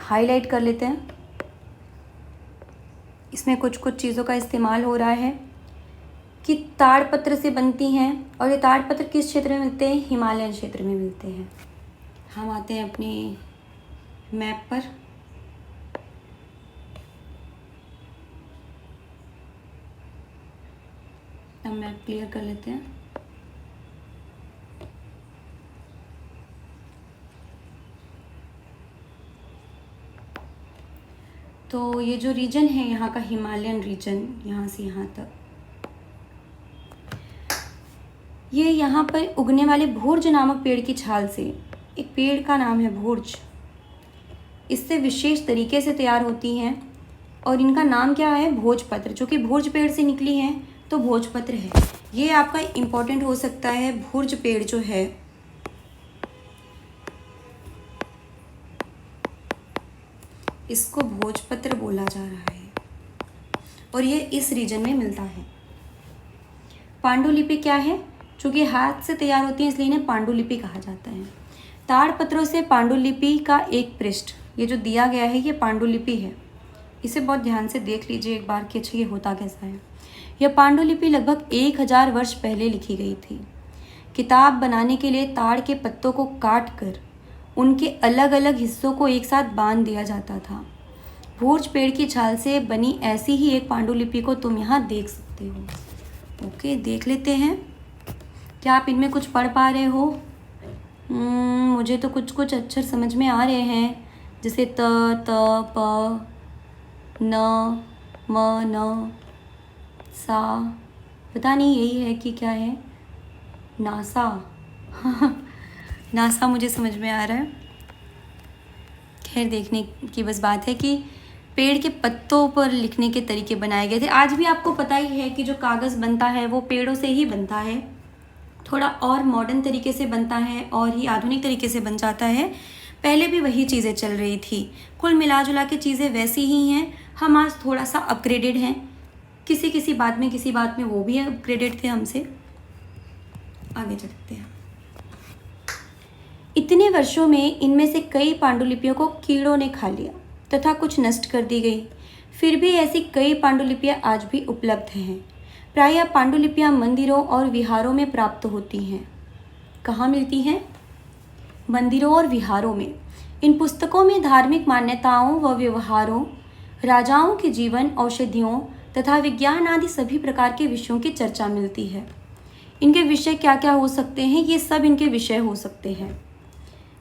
हाईलाइट कर लेते हैं। इसमें कुछ कुछ चीज़ों का इस्तेमाल हो रहा है कि ताड़पत्र से बनती हैं, और ये ताड़पत्र किस क्षेत्र में मिलते हैं? हिमालयन क्षेत्र में मिलते हैं। हम आते हैं अपने मैप पर। अब मैप क्लियर कर लेते हैं। तो ये जो रीजन है यहाँ का हिमालयन रीजन, यहाँ से यहाँ तक, ये यहाँ पर उगने वाले भोज नामक पेड़ की छाल से, एक पेड़ का नाम है भोज, इससे विशेष तरीके से तैयार होती हैं, और इनका नाम क्या है? भोजपत्र, जो कि भोज पेड़ से निकली हैं तो भोजपत्र है। ये आपका इम्पोर्टेंट हो सकता है। भोज पेड़ जो है इसको भोजपत्र बोला जा रहा है, और ये इस रीजन में मिलता है। पांडुलिपि क्या है? चूँकि हाथ से तैयार होती है इसलिए इन्हें पांडुलिपि कहा जाता है। ताड़पत्रों से पांडुलिपि का एक पृष्ठ, ये जो दिया गया है ये पांडुलिपि है। इसे बहुत ध्यान से देख लीजिए एक बार कि अच्छा ये होता कैसा है। यह पांडुलिपि लगभग 1000 वर्ष पहले लिखी गई थी। किताब बनाने के लिए ताड़ के पत्तों को काट कर उनके अलग अलग हिस्सों को एक साथ बांध दिया जाता था। भोज पेड़ की छाल से बनी ऐसी ही एक पांडुलिपि को तुम यहाँ देख सकते हो। ओके, देख लेते हैं। क्या आप इनमें कुछ पढ़ पा रहे हो? मुझे तो कुछ कुछ अक्षर समझ में आ रहे हैं, जैसे त, प, न, म, न, सा। पता नहीं यही है कि क्या है? नासा। नासा मुझे समझ में आ रहा है। खैर, देखने की बस बात है कि पेड़ के पत्तों पर लिखने के तरीके बनाए गए थे। आज भी आपको पता ही है कि जो कागज़ बनता है वो पेड़ों से ही बनता है। थोड़ा और मॉडर्न तरीके से बनता है और ही आधुनिक तरीके से बन जाता है। पहले भी वही चीज़ें चल रही थी। कुल मिला जुला के चीज़ें वैसी ही हैं। हम आज थोड़ा सा अपग्रेडेड हैं। किसी किसी बात में वो भी अपग्रेडेड थे हमसे। आगे चलते हैं। इतने वर्षों में इनमें से कई पांडुलिपियों को कीड़ों ने खा लिया तथा कुछ नष्ट कर दी गई। फिर भी ऐसी कई पांडुलिपियाँ आज भी उपलब्ध हैं। प्रायः पांडुलिपियाँ मंदिरों और विहारों में प्राप्त होती हैं। कहाँ मिलती हैं? मंदिरों और विहारों में। इन पुस्तकों में धार्मिक मान्यताओं व व्यवहारों, राजाओं के जीवन, औषधियों तथा विज्ञान आदि सभी प्रकार के विषयों की चर्चा मिलती है। इनके विषय क्या क्या हो सकते हैं? ये सब इनके विषय हो सकते हैं,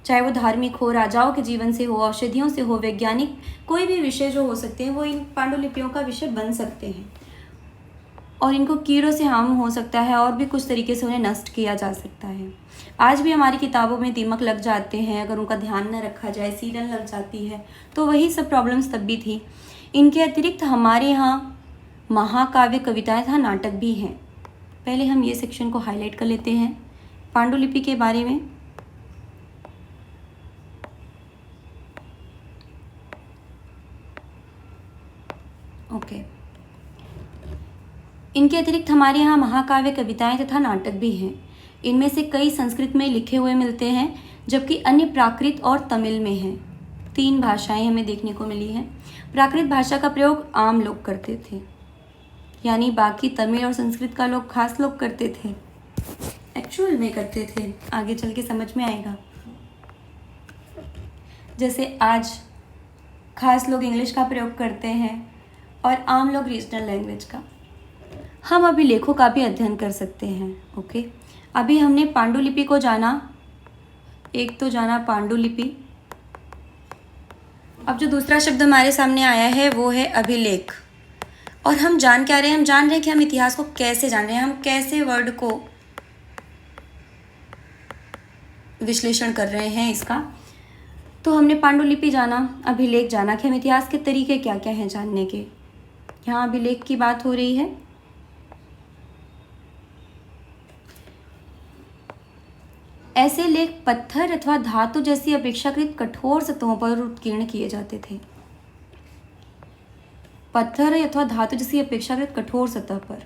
चाहे वो धार्मिक हो, राजाओं के जीवन से हो, औषधियों से हो, वैज्ञानिक, कोई भी विषय जो हो सकते हैं वो इन पांडुलिपियों का विषय बन सकते हैं। और इनको कीड़ों से हार्म हो सकता है और भी कुछ तरीके से उन्हें नष्ट किया जा सकता है। आज भी हमारी किताबों में दीमक लग जाते हैं अगर उनका ध्यान न रखा जाए, सीलन लग जाती है, तो वही सब प्रॉब्लम्स तब भी थी। इनके अतिरिक्त हमारे यहाँ महाकाव्य, कविताएं तथा नाटक भी हैं। पहले हम ये सेक्शन को हाईलाइट कर लेते हैं पांडुलिपि के बारे में। ओके, इनके अतिरिक्त हमारे यहाँ महाकाव्य, कविताएं तथा नाटक भी हैं। इनमें से कई संस्कृत में लिखे हुए मिलते हैं, जबकि अन्य प्राकृत और तमिल में हैं। 3 भाषाएं हमें देखने को मिली हैं। प्राकृत भाषा का प्रयोग आम लोग करते थे, यानी बाकी तमिल और संस्कृत का लोग खास लोग करते थे, एक्चुअल में करते थे। आगे चल के समझ में आएगा। जैसे आज खास लोग इंग्लिश का प्रयोग करते हैं और आम लोग रीजनल लैंग्वेज का। हम अभी लेखों का भी अध्ययन कर सकते हैं। ओके, अभी हमने पांडुलिपि को जाना, एक तो जाना पांडुलिपि। अब जो दूसरा शब्द हमारे सामने आया है वो है अभिलेख। और हम जान क्या रहे हैं? हम जान रहे हैं कि हम इतिहास को कैसे जान रहे हैं, हम कैसे वर्ड को विश्लेषण कर रहे हैं इसका। तो हमने पांडुलिपि जाना, अभिलेख जाना कि हम इतिहास के तरीके क्या क्या हैं जानने के। यहाँ अभिलेख की बात हो रही है। ऐसे लेख पत्थर अथवा धातु जैसी अपेक्षाकृत कठोर सतहों पर उत्कीर्ण किए जाते थे। पत्थर अथवा धातु जैसी अपेक्षाकृत कठोर सतह पर।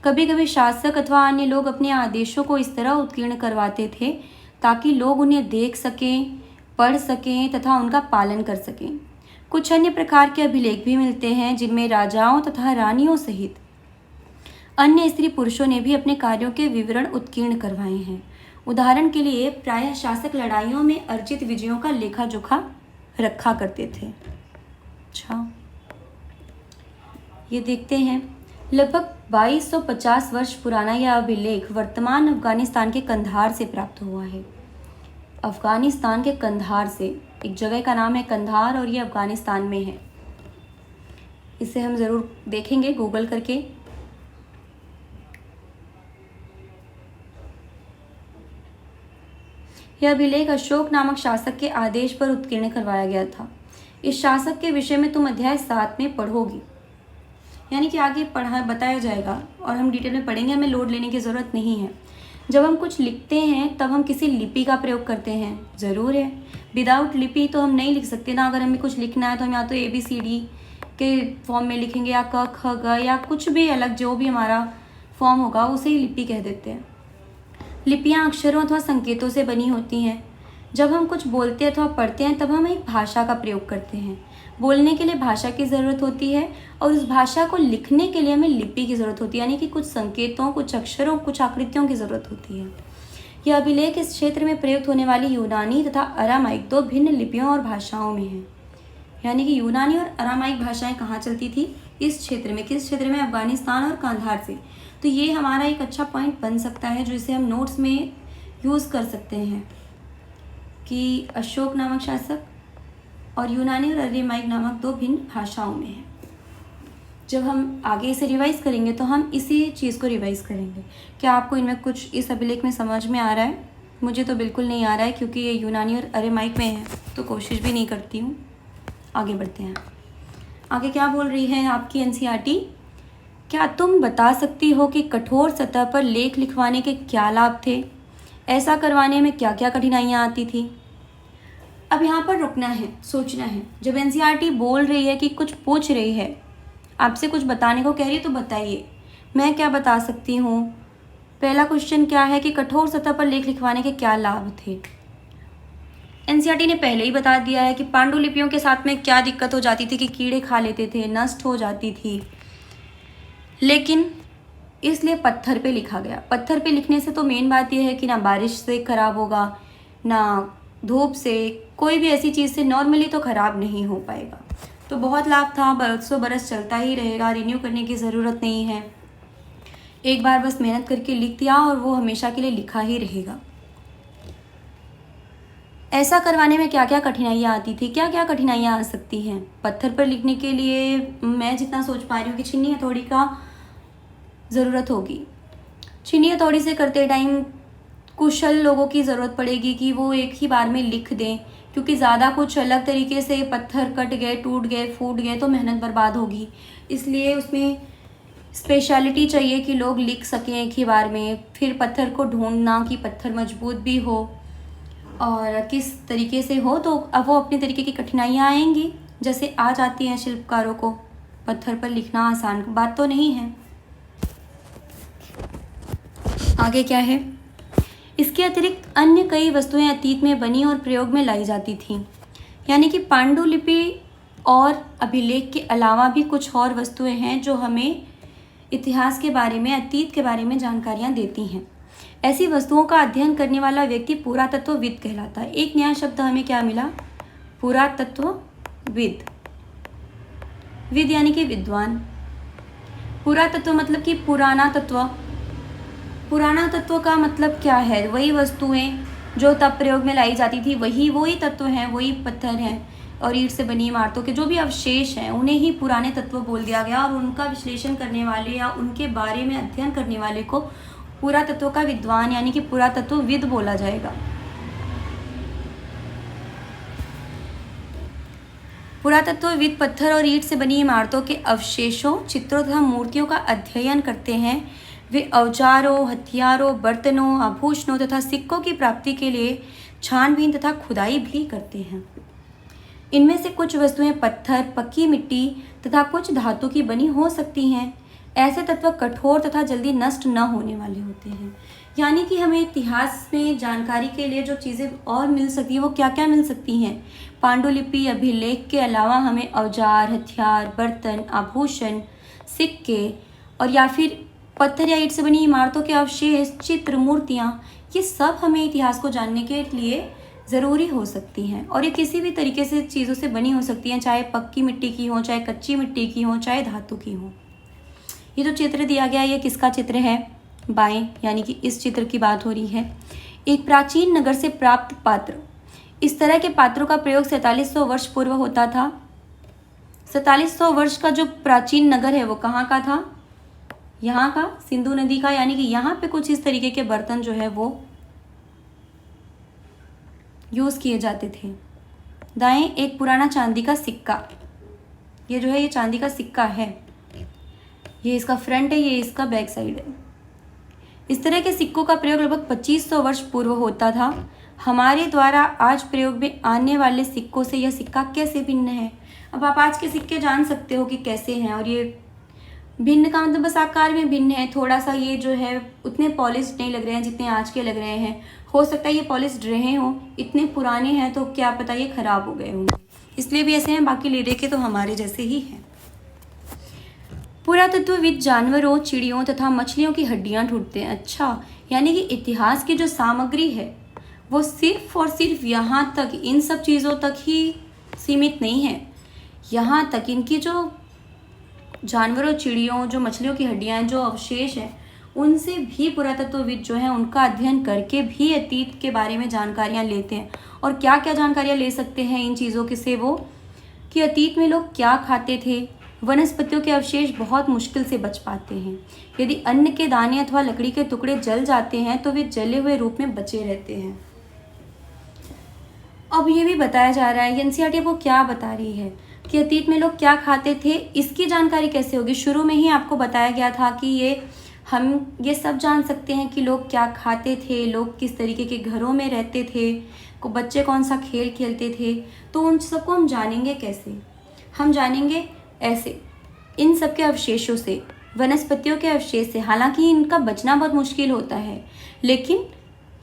कभी कभी शासक अथवा अन्य लोग अपने आदेशों को इस तरह उत्कीर्ण करवाते थे ताकि लोग उन्हें देख सकें, पढ़ सकें तथा उनका पालन कर सकें। कुछ अन्य प्रकार के अभिलेख भी मिलते हैं जिनमें राजाओं तथा रानियों सहित अन्य स्त्री पुरुषों ने भी अपने कार्यों के विवरण उत्कीर्ण करवाए हैं। उदाहरण के लिए प्रायः शासक लड़ाइयों में अर्जित विजयों का लेखा जोखा रखा करते थे। अच्छा, ये देखते हैं। लगभग 2250 वर्ष पुराना यह अभिलेख वर्तमान अफगानिस्तान के कंधार से प्राप्त हुआ है। अफगानिस्तान के कंधार से, एक जगह का नाम है कंधार और ये अफगानिस्तान में है। इसे हम ज़रूर देखेंगे गूगल करके। यह अभिलेख अशोक नामक शासक के आदेश पर उत्कीर्ण करवाया गया था। इस शासक के विषय में तुम अध्याय 7 में पढ़ोगी, यानी कि आगे पढ़ा बताया जाएगा और हम डिटेल में पढ़ेंगे, हमें लोड लेने की ज़रूरत नहीं है। जब हम कुछ लिखते हैं तब हम किसी लिपि का प्रयोग करते हैं, ज़रूर है। विदाउट लिपि तो हम नहीं लिख सकते ना। अगर हमें कुछ लिखना है तो हम या तो ABCD के फॉर्म में लिखेंगे या क ख ग या कुछ भी अलग जो भी हमारा फॉर्म होगा उसे ही लिपि कह देते हैं। लिपियाँ अक्षरों अथवा संकेतों से बनी होती हैं। जब हम कुछ बोलते अथवा पढ़ते हैं तब हम एक भाषा का प्रयोग करते हैं। बोलने के लिए भाषा की ज़रूरत होती है और उस भाषा को लिखने के लिए हमें लिपि की ज़रूरत होती है, यानी कि कुछ संकेतों, कुछ अक्षरों, कुछ आकृतियों की ज़रूरत होती है। यह अभिलेख इस क्षेत्र में प्रयुक्त होने वाली यूनानी तथा अरामाइक 2 भिन्न लिपियों और भाषाओं में है। यानी कि यूनानी और अरामाइक भाषाएं कहाँ चलती थी? इस क्षेत्र में। किस क्षेत्र में? अफगानिस्तान और कंधार से। तो ये हमारा एक अच्छा पॉइंट बन सकता है जो इसे हम नोट्स में यूज़ कर सकते हैं कि अशोक नामक शासक और यूनानी और अरामाइक नामक 2 भिन्न भाषाओं में है। जब हम आगे इसे रिवाइज़ करेंगे तो हम इसी चीज़ को रिवाइज़ करेंगे। क्या आपको इनमें कुछ इस अभिलेख में समझ में आ रहा है? मुझे तो बिल्कुल नहीं आ रहा है क्योंकि ये यूनानी और अरामाइक में है, तो कोशिश भी नहीं करती हूँ। आगे बढ़ते हैं। आगे क्या बोल रही है आपकी NCERT? क्या तुम बता सकती हो कि कठोर सतह पर लेख लिखवाने के क्या लाभ थे? ऐसा करवाने में क्या क्या कठिनाइयाँ आती थी? अब यहाँ पर रुकना है, सोचना है। जब NCERT बोल रही है कि कुछ पूछ रही है, आपसे कुछ बताने को कह रही है, तो बताइए मैं क्या बता सकती हूँ। पहला क्वेश्चन क्या है कि कठोर सतह पर लेख लिखवाने के क्या लाभ थे? NCERT ने पहले ही बता दिया है कि पांडुलिपियों के साथ में क्या दिक्कत हो जाती थी कि कीड़े खा लेते थे, नष्ट हो जाती थी। लेकिन इसलिए पत्थर पे लिखा गया। पत्थर पे लिखने से तो मेन बात यह है कि ना बारिश से ख़राब होगा, ना धूप से, कोई भी ऐसी चीज़ से नॉर्मली तो ख़राब नहीं हो पाएगा। तो बहुत लाभ था, बरसों बरस चलता ही रहेगा, रिन्यू करने की ज़रूरत नहीं है। एक बार बस मेहनत करके लिख दिया और वो हमेशा के लिए लिखा ही रहेगा। ऐसा करवाने में क्या क्या कठिनाइयाँ आती थी? क्या क्या कठिनाइयाँ आ सकती हैं? पत्थर पर लिखने के लिए मैं जितना सोच पा रही हूँ कि छीनी हथौड़ी का ज़रूरत होगी। छीनी हथौड़ी से करते टाइम कुशल लोगों की ज़रूरत पड़ेगी कि वो एक ही बार में लिख दें, क्योंकि ज़्यादा कुछ अलग तरीके से पत्थर कट गए, टूट गए, फूट गए तो मेहनत बर्बाद होगी। इसलिए उसमें स्पेशलिटी चाहिए कि लोग लिख सकें एक ही बार में। फिर पत्थर को ढूंढना कि पत्थर मजबूत भी हो और किस तरीके से हो, तो अब वो अपने तरीके की कठिनाइयाँ आएंगी, जैसे आ जाती हैं शिल्पकारों को। पत्थर पर लिखना आसान बात तो नहीं है। आगे क्या है? इसके अतिरिक्त अन्य कई वस्तुएं अतीत में बनी और प्रयोग में लाई जाती थीं। यानी कि पांडुलिपि और अभिलेख के अलावा भी कुछ और वस्तुएं हैं जो हमें इतिहास के बारे में, अतीत के बारे में जानकारियां देती हैं। ऐसी वस्तुओं का अध्ययन करने वाला व्यक्ति पुरातत्वविद कहलाता है। एक नया शब्द हमें क्या मिला? पुरातत्वविद। विद यानी कि विद्वान। पुरातत्व मतलब कि पुराना तत्व। पुराना तत्व का मतलब क्या है? वही वस्तुएं जो तब प्रयोग में लाई जाती थी, वही तत्व हैं, वही पत्थर हैं और ईंट से बनी इमारतों के जो भी अवशेष हैं उन्हें ही पुराने तत्व बोल दिया गया और उनका विश्लेषण करने वाले या उनके बारे में अध्ययन करने वाले को पुरातत्व का विद्वान यानी कि पुरातत्वविद बोला जाएगा। पुरातत्वविद पत्थर और ईंट से बनी इमारतों के अवशेषों, चित्रों तथा मूर्तियों का अध्ययन करते हैं। वे औजारों, हथियारों, बर्तनों, आभूषणों तथा सिक्कों की प्राप्ति के लिए छानबीन तथा खुदाई भी करते हैं। इनमें से कुछ वस्तुएं पत्थर, पक्की मिट्टी तथा कुछ धातु की बनी हो सकती हैं। ऐसे तत्व कठोर तथा जल्दी नष्ट न होने वाले होते हैं। यानी कि हमें इतिहास में जानकारी के लिए जो चीज़ें और मिल सकती है वो क्या क्या मिल सकती हैं। पांडुलिपि, अभिलेख के अलावा हमें औजार, हथियार, बर्तन, आभूषण, सिक्के और या फिर पत्थर या ईंट से बनी इमारतों के अवशेष, चित्र, मूर्तियाँ, ये सब हमें इतिहास को जानने के लिए ज़रूरी हो सकती हैं। और ये किसी भी तरीके से चीज़ों से बनी हो सकती हैं, चाहे पक्की मिट्टी की हो, चाहे कच्ची मिट्टी की हो, चाहे धातु की हो। ये जो चित्र दिया गया है ये किसका चित्र है? बाएं, यानी कि इस चित्र की बात हो रही है। एक प्राचीन नगर से प्राप्त पात्र। इस तरह के पात्रों का प्रयोग 4700 वर्ष पूर्व होता था। 4700 वर्ष का जो प्राचीन नगर है वो कहाँ का था? यहाँ का, सिंधु नदी का। यानी कि यहाँ पे कुछ इस तरीके के बर्तन जो है वो यूज़ किए जाते थे। दाएं एक पुराना चांदी का सिक्का। ये जो है ये चांदी का सिक्का है। ये इसका फ्रंट है, ये इसका बैक साइड है। इस तरह के सिक्कों का प्रयोग लगभग 2500 वर्ष पूर्व होता था। हमारे द्वारा आज प्रयोग में आने वाले सिक्कों से यह सिक्का कैसे भिन्न है? अब आप आज के सिक्के जान सकते हो कि कैसे हैं। और ये भिन्न का मतलब बस आकार में भिन्न है। थोड़ा सा ये जो है उतने पॉलिश्ड नहीं लग रहे हैं जितने आज के लग रहे हैं। हो सकता है ये पॉलिश्ड रहे हों, इतने पुराने हैं तो क्या पता ये खराब हो गए होंगे, इसलिए भी ऐसे हैं। बाकी ले देखे तो हमारे जैसे ही हैं। पुरातत्वविद जानवरों, चिड़ियों तथा मछलियों की हड्डियां ढूंढते हैं। अच्छा, यानी कि इतिहास की जो सामग्री है वो सिर्फ और सिर्फ यहाँ तक, इन सब चीज़ों तक ही सीमित नहीं है। यहाँ तक इनकी जो जानवरों, चिड़ियों, जो मछलियों की हड्डियाँ, जो अवशेष हैं, उनसे भी पुरातत्वविद जो है उनका अध्ययन करके भी अतीत के बारे में जानकारियाँ लेते हैं। और क्या क्या जानकारियाँ ले सकते हैं इन चीज़ों के से वो, कि अतीत में लोग क्या खाते थे। वनस्पतियों के अवशेष बहुत मुश्किल से बच पाते हैं। यदि अन्न के दाने अथवा लकड़ी के टुकड़े जल जाते हैं तो वे जले हुए रूप में बचे रहते हैं। अब ये भी बताया जा रहा है, एनसीईआरटी वो क्या बता रही है कि अतीत में लोग क्या खाते थे, इसकी जानकारी कैसे होगी। शुरू में ही आपको बताया गया था कि हम ये सब जान सकते हैं कि लोग क्या खाते थे, लोग किस तरीके के घरों में रहते थे, बच्चे कौन सा खेल खेलते थे। तो उन सबको हम जानेंगे कैसे? हम जानेंगे ऐसे, इन सब के अवशेषों से, वनस्पतियों के अवशेष से। हालांकि इनका बचना बहुत मुश्किल होता है, लेकिन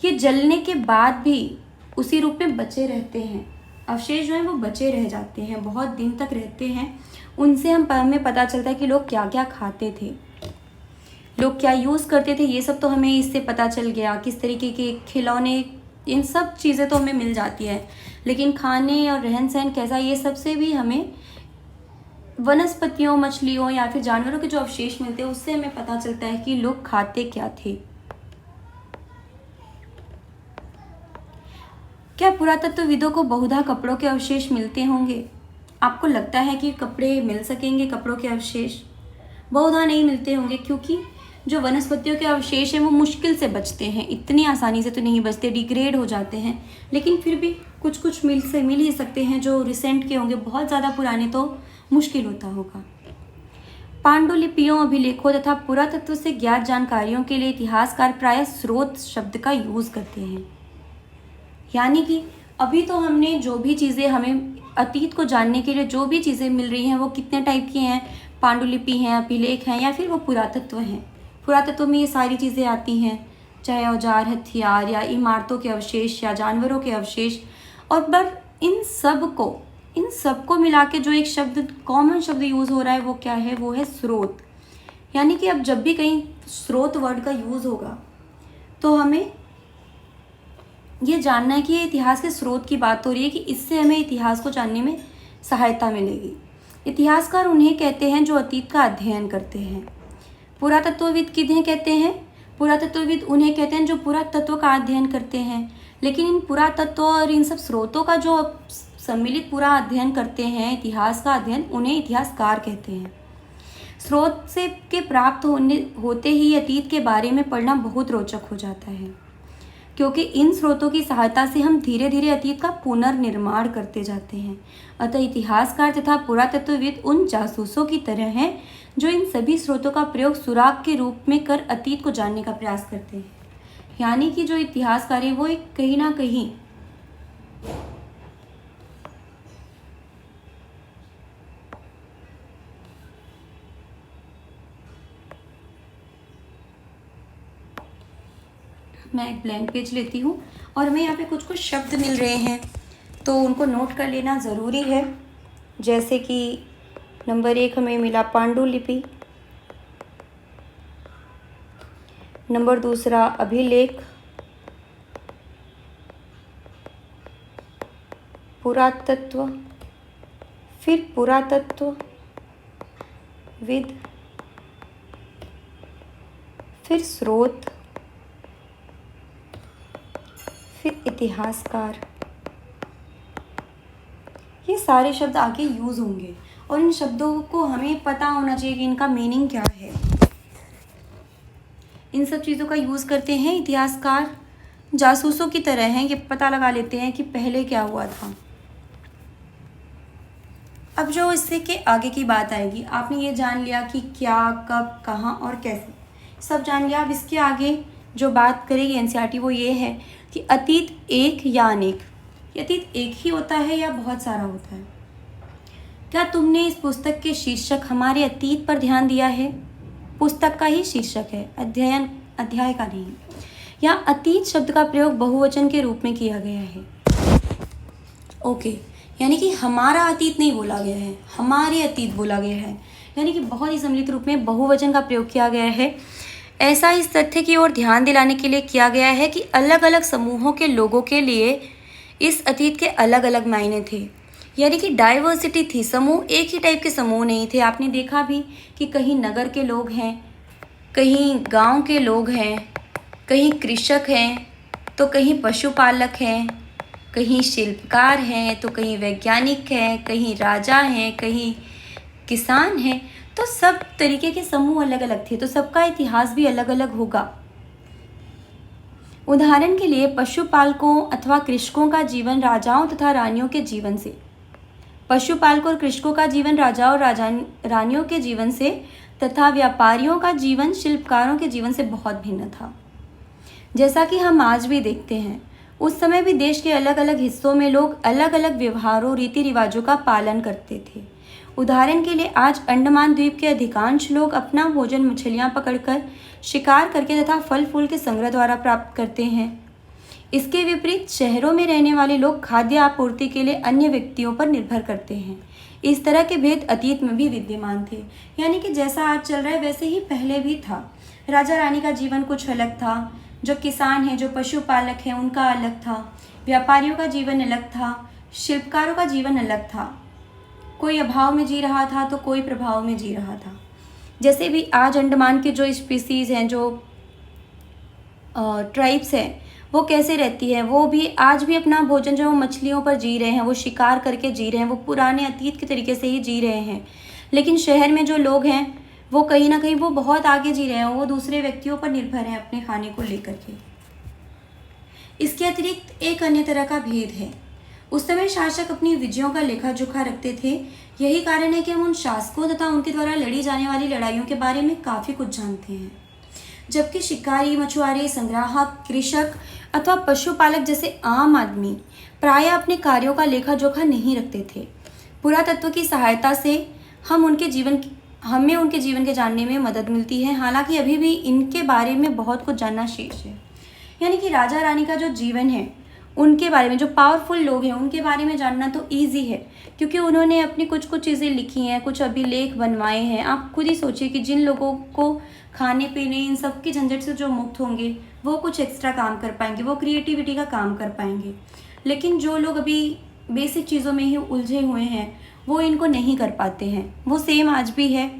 ये जलने के बाद भी उसी रूप में बचे रहते हैं। अवशेष जो हैं वो बचे रह जाते हैं, बहुत दिन तक रहते हैं। उनसे हमें पता चलता है कि लोग क्या क्या खाते थे, लोग क्या यूज़ करते थे। ये सब तो हमें इससे पता चल गया। किस तरीके के खिलौने, इन सब चीज़ें तो हमें मिल जाती है, लेकिन खाने और रहन सहन कैसा, ये सबसे भी हमें वनस्पतियों, मछलियों या फिर जानवरों के जो अवशेष मिलते हैं उससे हमें पता चलता है कि लोग खाते क्या थे। क्या पुरातत्वविदों को बहुधा कपड़ों के अवशेष मिलते होंगे? आपको लगता है कि कपड़े मिल सकेंगे, कपड़ों के अवशेष? बहुधा नहीं मिलते होंगे, क्योंकि जो वनस्पतियों के अवशेष हैं वो मुश्किल से बचते हैं, इतनी आसानी से तो नहीं बचते, डिग्रेड हो जाते हैं। लेकिन फिर भी कुछ कुछ मिल ही सकते हैं जो रिसेंट के होंगे। बहुत ज़्यादा पुराने तो मुश्किल होता होगा। पांडुलिपियों, अभिलेखों तथा पुरातत्व से ज्ञात जानकारियों के लिए इतिहासकार प्रायः स्रोत शब्द का यूज़ करते हैं। यानी कि अभी तो हमने जो भी चीज़ें, हमें अतीत को जानने के लिए जो भी चीज़ें मिल रही हैं वो कितने टाइप की हैं? पांडुलिपि हैं, अभिलेख हैं, या फिर वो पुरातत्व हैं। पुरातत्व में ये सारी चीज़ें आती हैं, चाहे औजार, हथियार या इमारतों के अवशेष या जानवरों के अवशेष। और पर इन सब को मिला के जो एक शब्द, कॉमन शब्द यूज़ हो रहा है वो क्या है? वो है स्रोत। यानी कि अब जब भी कहीं स्रोत वर्ड का यूज़ होगा तो हमें ये जानना है कि ये इतिहास के स्रोत की बात हो रही है, कि इससे हमें इतिहास को जानने में सहायता मिलेगी। इतिहासकार उन्हें कहते हैं जो अतीत का अध्ययन करते हैं। पुरातत्वविद किन्हें कहते हैं? पुरातत्वविद उन्हें कहते हैं जो पुरातत्व का अध्ययन करते हैं। लेकिन इन पुरातत्व और इन सब स्रोतों का जो सम्मिलित पूरा अध्ययन करते हैं, इतिहास का अध्ययन, उन्हें इतिहासकार कहते हैं। स्रोत से के प्राप्त होते ही अतीत के बारे में पढ़ना बहुत रोचक हो जाता है। क्योंकि इन स्रोतों की सहायता से हम धीरे धीरे अतीत का पुनर्निर्माण करते जाते हैं। अतः इतिहासकार तथा पुरातत्वविद उन जासूसों की तरह हैं जो इन सभी स्रोतों का प्रयोग सुराग के रूप में कर अतीत को जानने का प्रयास करते हैं। यानी कि जो इतिहासकार है वो एक कहीं ना कहीं मैं एक ब्लैंक पेज लेती हूँ और हमें यहाँ पे कुछ कुछ शब्द मिल रहे हैं तो उनको नोट कर लेना ज़रूरी है। जैसे कि नंबर 1 हमें मिला पांडुलिपि, नंबर 2 अभिलेख, पुरातत्व, फिर पुरातत्व विद, फिर स्रोत, फिर इतिहासकार। ये सारे शब्द आगे यूज़ होंगे और इन शब्दों को हमें पता होना चाहिए कि इनका मीनिंग क्या है। इन सब चीज़ों का यूज़ करते हैं इतिहासकार, जासूसों की तरह हैं, ये पता लगा लेते हैं कि पहले क्या हुआ था। अब जो इससे के आगे की बात आएगी, आपने ये जान लिया कि क्या, कब, कहाँ और कैसे, सब जान लिया। अब इसके आगे जो बात करेगी एनसीईआरटी वो ये है कि अतीत एक या अनेक, अतीत एक ही होता है या बहुत सारा होता है। क्या तुमने इस पुस्तक के शीर्षक हमारे अतीत पर ध्यान दिया है? पुस्तक का ही शीर्षक है, अध्याय का नहीं। यहाँ अतीत शब्द का प्रयोग बहुवचन के रूप में किया गया है। ओके, यानी कि हमारा अतीत नहीं बोला गया है, हमारे अतीत बोला गया है, यानी कि बहुत ही सम्मिलित रूप में बहुवचन का प्रयोग किया गया है। ऐसा इस तथ्य की ओर ध्यान दिलाने के लिए किया गया है कि अलग अलग समूहों के लोगों के लिए इस अतीत के अलग अलग मायने थे, यानी कि डाइवर्सिटी थी। समूह एक ही टाइप के समूह नहीं थे। आपने देखा भी कि कहीं नगर के लोग हैं, कहीं गांव के लोग हैं, कहीं कृषक हैं तो कहीं पशुपालक हैं, कहीं शिल्पकार हैं तो कहीं वैज्ञानिक हैं, कहीं राजा हैं, कहीं किसान हैं। तो सब तरीके के समूह अलग अलग थे, तो सबका इतिहास भी अलग अलग होगा। उदाहरण के लिए पशुपालकों अथवा कृषकों का जीवन राजाओं तथा रानियों के जीवन से, पशुपालकों और कृषकों का जीवन राजाओं और रानियों के जीवन से तथा व्यापारियों का जीवन शिल्पकारों के जीवन से बहुत भिन्न था। जैसा कि हम आज भी देखते हैं, उस समय भी देश के अलग अलग हिस्सों में लोग अलग अलग व्यवहारों रीति रिवाजों का पालन करते थे। उदाहरण के लिए आज अंडमान द्वीप के अधिकांश लोग अपना भोजन मछलियां पकड़कर, शिकार करके तथा फल फूल के संग्रह द्वारा प्राप्त करते हैं। इसके विपरीत शहरों में रहने वाले लोग खाद्य आपूर्ति के लिए अन्य व्यक्तियों पर निर्भर करते हैं। इस तरह के भेद अतीत में भी विद्यमान थे, यानी कि जैसा आज चल रहा है वैसे ही पहले भी था। राजा रानी का जीवन कुछ अलग था, जो किसान हैं, जो पशुपालक हैं, उनका अलग था। व्यापारियों का जीवन अलग था, शिल्पकारों का जीवन अलग था। कोई अभाव में जी रहा था तो कोई प्रभाव में जी रहा था। जैसे भी आज अंडमान के जो स्पीसीज़ हैं, जो ट्राइब्स हैं, वो कैसे रहती है, वो भी आज भी अपना भोजन जो मछलियों पर जी रहे हैं, वो शिकार करके जी रहे हैं, वो पुराने अतीत के तरीके से ही जी रहे हैं। लेकिन शहर में जो लोग हैं वो कहीं ना कहीं वो बहुत आगे जी रहे हैं, वो दूसरे व्यक्तियों पर निर्भर हैं अपने खाने को लेकर के। इसके अतिरिक्त एक अन्य तरह का भेद है। उस समय शासक अपनी विजयों का लेखा जोखा रखते थे। यही कारण है कि हम उन शासकों तथा उनके द्वारा लड़ी जाने वाली लड़ाइयों के बारे में काफ़ी कुछ जानते हैं, जबकि शिकारी, मछुआरे, संग्राहक, कृषक अथवा पशुपालक जैसे आम आदमी प्रायः अपने कार्यों का लेखा जोखा नहीं रखते थे। पुरातत्व की सहायता से हमें उनके जीवन के जानने में मदद मिलती है। हालांकि अभी भी इनके बारे में बहुत कुछ जानना शेष है। यानी कि राजा रानी का जो जीवन है, उनके बारे में, जो पावरफुल लोग हैं उनके बारे में जानना तो ईजी है, क्योंकि उन्होंने अपनी कुछ कुछ चीज़ें लिखी हैं, कुछ अभिलेख बनवाए हैं। आप खुद ही सोचिए कि जिन लोगों को खाने पीने इन सब की झंझट से जो मुक्त होंगे वो कुछ एक्स्ट्रा काम कर पाएंगे, वो क्रिएटिविटी का काम कर पाएंगे। लेकिन जो लोग अभी बेसिक चीज़ों में ही उलझे हुए हैं वो इनको नहीं कर पाते हैं। वो सेम आज भी है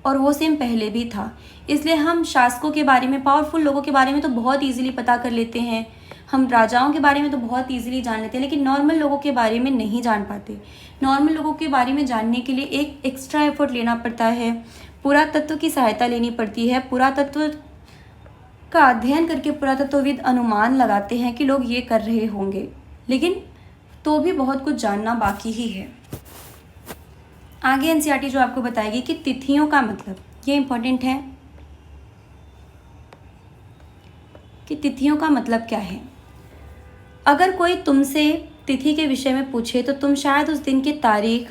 और वो सेम पहले भी था। इसलिए हम शासकों के बारे में, पावरफुल लोगों के बारे में तो बहुत ईजिली पता कर लेते हैं, हम राजाओं के बारे में तो बहुत ईजिली जान लेते हैं, लेकिन नॉर्मल लोगों के बारे में नहीं जान पाते। नॉर्मल लोगों के बारे में जानने के लिए एक एक्स्ट्रा एफर्ट लेना पड़ता है, पुरातत्व की सहायता लेनी पड़ती है। पुरातत्व का अध्ययन करके पुरातत्वविद अनुमान लगाते हैं कि लोग ये कर रहे होंगे, लेकिन तो भी बहुत कुछ जानना बाकी ही है। आगे एनसीईआरटी जो आपको बताएगी कि तिथियों का मतलब, ये इम्पोर्टेंट है कि तिथियों का मतलब क्या है। अगर कोई तुमसे तिथि के विषय में पूछे तो तुम शायद उस दिन की तारीख,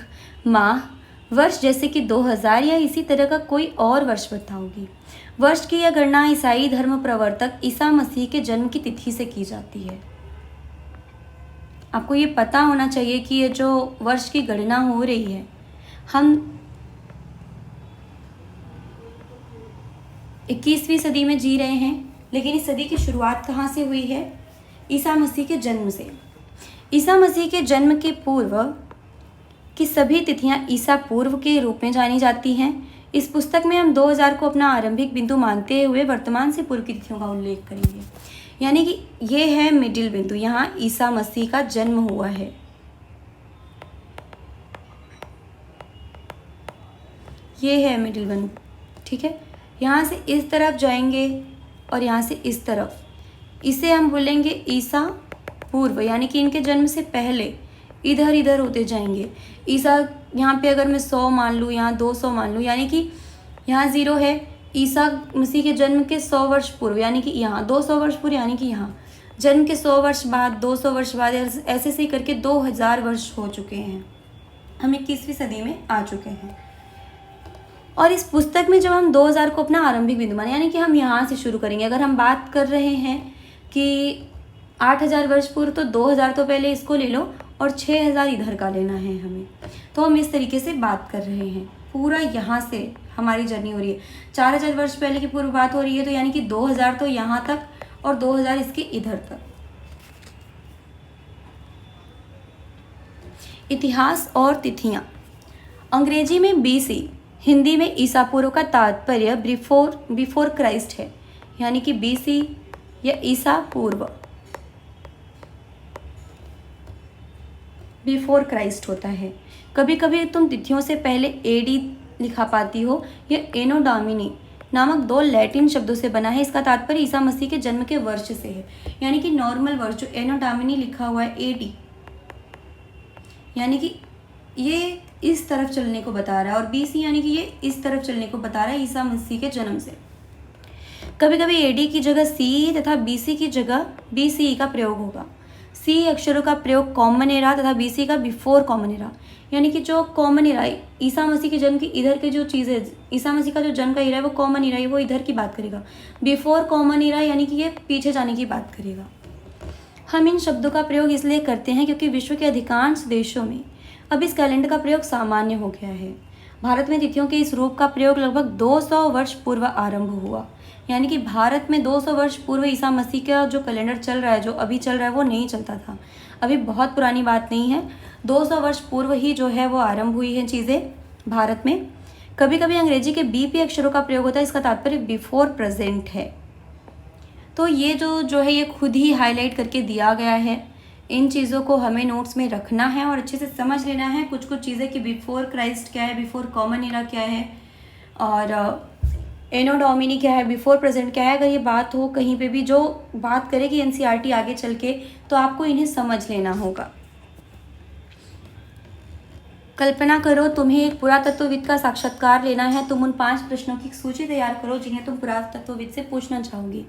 माह, वर्ष जैसे कि 2000 या इसी तरह का कोई और वर्ष बताओगी। वर्ष की यह गणना ईसाई धर्म प्रवर्तक ईसा मसीह के जन्म की तिथि से की जाती है। आपको ये पता होना चाहिए कि ये जो वर्ष की गणना हो रही है, हम 21वीं सदी में जी रहे हैं, लेकिन इस सदी की शुरुआत कहाँ से हुई है? ईसा मसीह के जन्म से। ईसा मसीह के जन्म के पूर्व की सभी तिथियां ईसा पूर्व के रूप में जानी जाती हैं। इस पुस्तक में हम 2000 को अपना आरंभिक बिंदु मानते हुए वर्तमान से पूर्व की तिथियों का उल्लेख करेंगे। यानी कि ये है मिडिल बिंदु, यहाँ ईसा मसीह का जन्म हुआ है। ये है मिडिल बिंदु, ठीक है। यहाँ से इस तरफ जाएंगे और यहाँ से इस तरफ, इसे हम बोलेंगे ईसा पूर्व, यानी कि इनके जन्म से पहले इधर इधर होते जाएंगे। ईसा यहाँ पे अगर मैं 100 मान लूँ, यहाँ 200 मान लूँ, यानी कि यहाँ 0 है। ईसा मसीह के जन्म के 100 वर्ष पूर्व, यानी कि यहाँ 200 वर्ष पूर्व, यानी कि यहाँ जन्म के 100 वर्ष बाद, 200 वर्ष बाद, ऐसे से करके 2000 वर्ष हो चुके हैं। हम 21वीं सदी में आ चुके हैं। और इस पुस्तक में जब हम 2000 को अपना आरंभिक बिंदु माने, यानी कि हम यहाँ से शुरू करेंगे। अगर हम बात कर रहे हैं कि 8000 वर्ष पूर्व, तो 2000 तो पहले इसको ले लो और 6000 इधर का लेना है हमें। तो हम इस तरीके से बात कर रहे हैं। पूरा यहाँ से हमारी जर्नी हो रही है। 4000 वर्ष पहले की पूर्व बात हो रही है, तो यानी कि 2000 तो यहाँ तक और 2000 इसके इधर तक। इतिहास और तिथियां। अंग्रेजी में BC, हिंदी में ईसा पूर्व का तात्पर्य बिफोर क्राइस्ट है, यानी कि BC या ईसा पूर्व, बिफोर क्राइस्ट होता है। कभी कभी तुम तिथियों से पहले AD लिखा पाती हो। यह एनो डोमिनी नामक 2 लैटिन शब्दों से बना है। इसका तात्पर्य ईसा मसीह के जन्म के वर्ष से है, यानी कि नॉर्मल वर्ष जो एनो डोमिनी लिखा हुआ है AD, यानी कि ये इस तरफ चलने को बता रहा है, और BC यानी कि ये इस तरफ चलने को बता रहा है ईसा मसीह के जन्म से। कभी कभी AD की जगह CE तथा BC की जगह BCE का प्रयोग होगा। CE अक्षरों का प्रयोग कॉमन एरा तथा BC का बिफोर कॉमन एरा, यानी कि जो कॉमन एरा ईसा मसीह के जन्म की इधर के जो चीज़ें, ईसा मसीह का जो जन्म का एरा है वो कॉमन एरा है, वो इधर की बात करेगा। बिफोर कॉमन एरा यानी कि ये पीछे जाने की बात करेगा। हम इन शब्दों का प्रयोग इसलिए करते हैं क्योंकि विश्व के अधिकांश देशों में अब इस कैलेंडर का प्रयोग सामान्य हो गया है। भारत में तिथियों के इस रूप का प्रयोग लगभग 200 वर्ष पूर्व आरंभ हुआ, यानी कि भारत में 200 वर्ष पूर्व ईसा मसीह का जो कैलेंडर चल रहा है, जो अभी चल रहा है, वो नहीं चलता था। अभी बहुत पुरानी बात नहीं है, 200 वर्ष पूर्व ही जो है वो आरंभ हुई हैं चीज़ें भारत में। कभी कभी अंग्रेजी के BP अक्षरों का प्रयोग होता है, इसका तात्पर्य बिफोर प्रेजेंट है। तो ये जो है ये खुद ही हाईलाइट करके दिया गया है। इन चीज़ों को हमें नोट्स में रखना है और अच्छे से समझ लेना है कुछ चीज़ें कि बिफोर क्राइस्ट क्या है, बिफोर कॉमन एरा क्या है, और एनो डोमिनी क्या है, बिफोर प्रेजेंट क्या है। अगर ये बात हो कहीं पे भी जो बात करेगी NCERT आगे चल के, तो आपको इन्हें समझ लेना होगा। कल्पना करो तुम्हें एक पुरातत्वविद का साक्षात्कार लेना है। तुम उन 5 प्रश्नों की सूची तैयार करो जिन्हें तुम पुरातत्वविद से पूछना चाहोगी।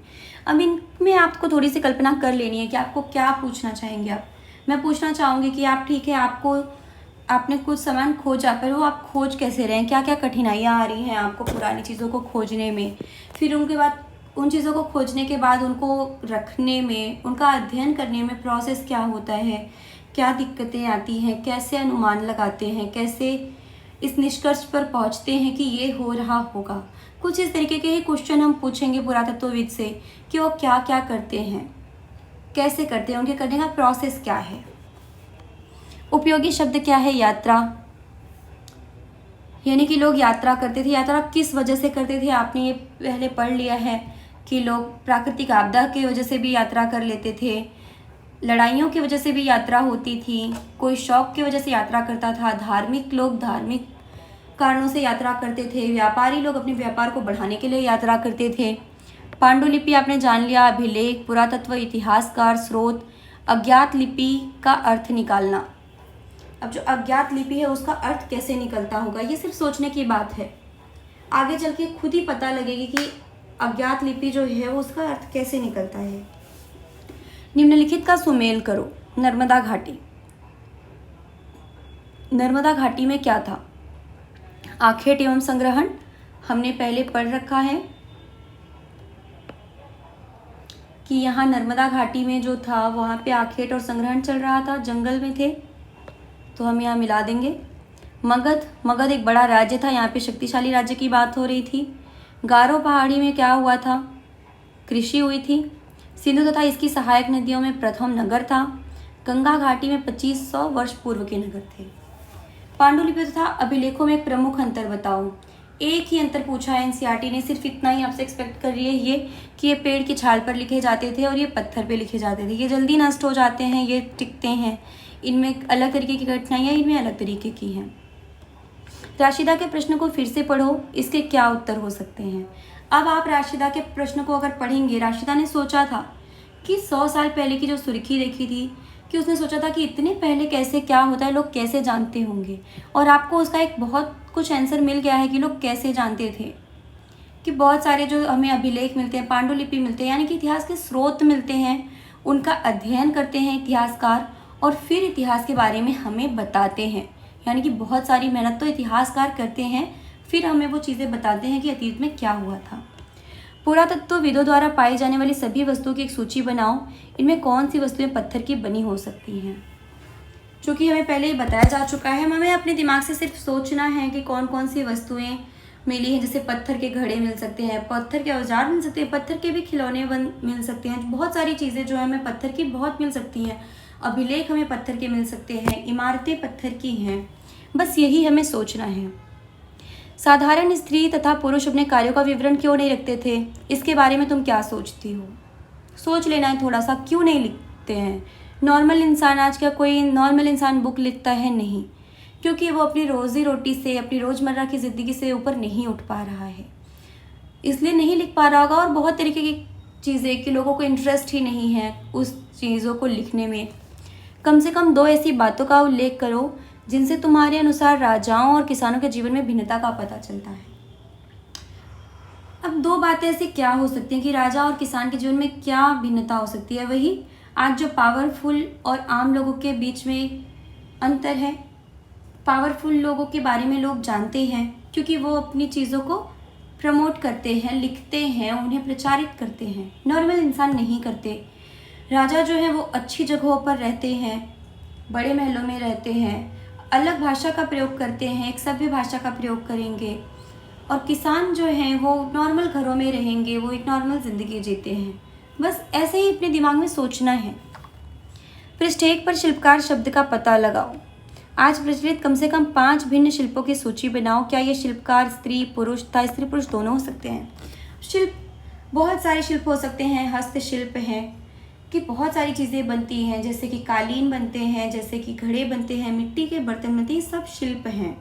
अब इनमें आपको थोड़ी सी कल्पना कर लेनी है कि आपको क्या पूछना चाहेंगे आप। मैं पूछना चाहूँगी कि आप, ठीक है, आपने कुछ सामान खोजा, पर वो आप खोज कैसे रहे हैं, क्या क्या कठिनाइयाँ आ रही हैं आपको पुरानी चीज़ों को खोजने में, फिर उनके बाद उन चीज़ों को खोजने के बाद उनको रखने में, उनका अध्ययन करने में प्रोसेस क्या होता है, क्या दिक्कतें आती हैं, कैसे अनुमान लगाते हैं, कैसे इस निष्कर्ष पर पहुंचते हैं कि ये हो रहा होगा। कुछ इस तरीके के ही क्वेश्चन हम पूछेंगे पुरातत्वविद से कि वो क्या क्या करते हैं, कैसे करते हैं, उनके करने का प्रोसेस क्या है। उपयोगी शब्द क्या है? यात्रा, यानी कि लोग यात्रा करते थे। यात्रा किस वजह से करते थे आपने ये पहले पढ़ लिया है कि लोग प्राकृतिक आपदा की वजह से भी यात्रा कर लेते थे, लड़ाइयों की वजह से भी यात्रा होती थी, कोई शौक की वजह से यात्रा करता था, धार्मिक लोग धार्मिक कारणों से यात्रा करते थे, व्यापारी लोग अपने व्यापार को बढ़ाने के लिए यात्रा करते थे, पांडुलिपि आपने जान लिया, अभिलेख, पुरातत्व, इतिहासकार, स्रोत। अज्ञात लिपि का अर्थ निकालना। अब जो अज्ञात लिपि है उसका अर्थ कैसे निकलता होगा, ये सिर्फ सोचने की बात है। आगे चल के खुद ही पता लगेगी कि अज्ञात लिपि जो है वो उसका अर्थ कैसे निकलता है। निम्नलिखित का सुमेल करो। नर्मदा घाटी। नर्मदा घाटी में क्या था? आखेट एवं संग्रहण हमने पहले पढ़ रखा है कि यहाँ नर्मदा घाटी में जो था वहाँ पे आखेट और संग्रहण चल रहा था, जंगल में थे, तो हम यहाँ मिला देंगे। मगध एक बड़ा राज्य था, यहाँ पे शक्तिशाली राज्य की बात हो रही थी। गारो पहाड़ी में क्या हुआ था? कृषि हुई थी। सिंधु तथा इसकी सहायक नदियों में प्रथम नगर था। गंगा घाटी में 2500 वर्ष पूर्व के नगर थे। पांडुलिपि तथा अभिलेखों में एक प्रमुख अंतर बताओ। एक ही अंतर पूछा है एनसीईआरटी ने, सिर्फ इतना ही आपसे एक्सपेक्ट कर रही है ये कि ये पेड़ की छाल पर लिखे जाते थे और ये पत्थर पे लिखे जाते थे। ये जल्दी नष्ट हो जाते हैं, ये टिकते हैं, इनमें अलग तरीके की घटनाएं, इनमें अलग तरीके की हैं। राशिदा के प्रश्न को फिर से पढ़ो, इसके क्या उत्तर हो सकते हैं। अब आप राशिदा के प्रश्न को अगर पढ़ेंगे, राशिदा ने सोचा था कि 100 साल पहले की जो सुर्खी देखी थी कि उसने सोचा था कि इतने पहले कैसे क्या होता है, लोग कैसे जानते होंगे, और आपको उसका एक बहुत कुछ आंसर मिल गया है कि लोग कैसे जानते थे। कि बहुत सारे जो हमें अभिलेख मिलते हैं, पांडुलिपि मिलते हैं, यानी कि इतिहास के स्रोत मिलते हैं, उनका अध्ययन करते हैं इतिहासकार और फिर इतिहास के बारे में हमें बताते हैं। यानी कि बहुत सारी मेहनत तो इतिहासकार करते हैं, फिर हमें वो चीज़ें बताते हैं कि अतीत में क्या हुआ था। पुरातत्वविदों द्वारा पाई जाने वाली सभी वस्तुओं की एक सूची बनाओ। इनमें कौन सी वस्तुएं पत्थर की बनी हो सकती हैं? जो कि हमें पहले ही बताया जा चुका है, हमें अपने दिमाग से सिर्फ सोचना है कि कौन कौन सी वस्तुएं मिली हैं। जैसे पत्थर के घड़े मिल सकते हैं, पत्थर के औजार मिल सकते हैं, पत्थर के भी खिलौने मिल सकते हैं। बहुत सारी चीज़ें जो है हमें पत्थर की बहुत मिल सकती हैं। अभिलेख हमें पत्थर के मिल सकते हैं, इमारतें पत्थर की हैं। बस यही हमें सोचना है। साधारण स्त्री तथा पुरुष अपने कार्यों का विवरण क्यों नहीं रखते थे? इसके बारे में तुम क्या सोचती हो? सोच लेना है थोड़ा सा, क्यों नहीं लिखते हैं? नॉर्मल इंसान, आज का कोई नॉर्मल इंसान बुक लिखता है नहीं, क्योंकि वो अपनी रोज़ी रोटी से, अपनी रोज़मर्रा की ज़िंदगी से ऊपर नहीं उठ पा रहा है, इसलिए नहीं लिख पा रहा होगा। और बहुत तरीके की चीज़ें कि लोगों को इंटरेस्ट ही नहीं है उस चीज़ों को लिखने में। कम से कम 2 ऐसी बातों का उल्लेख करो जिनसे तुम्हारे अनुसार राजाओं और किसानों के जीवन में भिन्नता का पता चलता है। अब 2 बातें ऐसी क्या हो सकती हैं कि राजा और किसान के जीवन में क्या भिन्नता हो सकती है? वही आज जो पावरफुल और आम लोगों के बीच में अंतर है। पावरफुल लोगों के बारे में लोग जानते हैं क्योंकि वो अपनी चीज़ों को प्रमोट करते हैं, लिखते हैं, उन्हें प्रचारित करते हैं। नॉर्मल इंसान नहीं करते। राजा जो है वो अच्छी जगहों पर रहते हैं, बड़े महलों में रहते हैं, अलग भाषा का प्रयोग करते हैं, एक सभ्य भाषा का प्रयोग करेंगे। और किसान जो हैं वो नॉर्मल घरों में रहेंगे, वो एक नॉर्मल ज़िंदगी जीते हैं। बस ऐसे ही अपने दिमाग में सोचना है। पृष्ठ 1 पर शिल्पकार शब्द का पता लगाओ। आज प्रचलित कम से कम 5 भिन्न शिल्पों की सूची बनाओ। क्या ये शिल्पकार स्त्री पुरुष था? स्त्री पुरुष दोनों हो सकते हैं। शिल्प बहुत सारे शिल्प हो सकते हैं, हस्तशिल्प हैं कि बहुत सारी चीज़ें बनती हैं, जैसे कि कालीन बनते हैं, जैसे कि घड़े बनते हैं, मिट्टी के बर्तन बनते हैं, सब शिल्प हैं।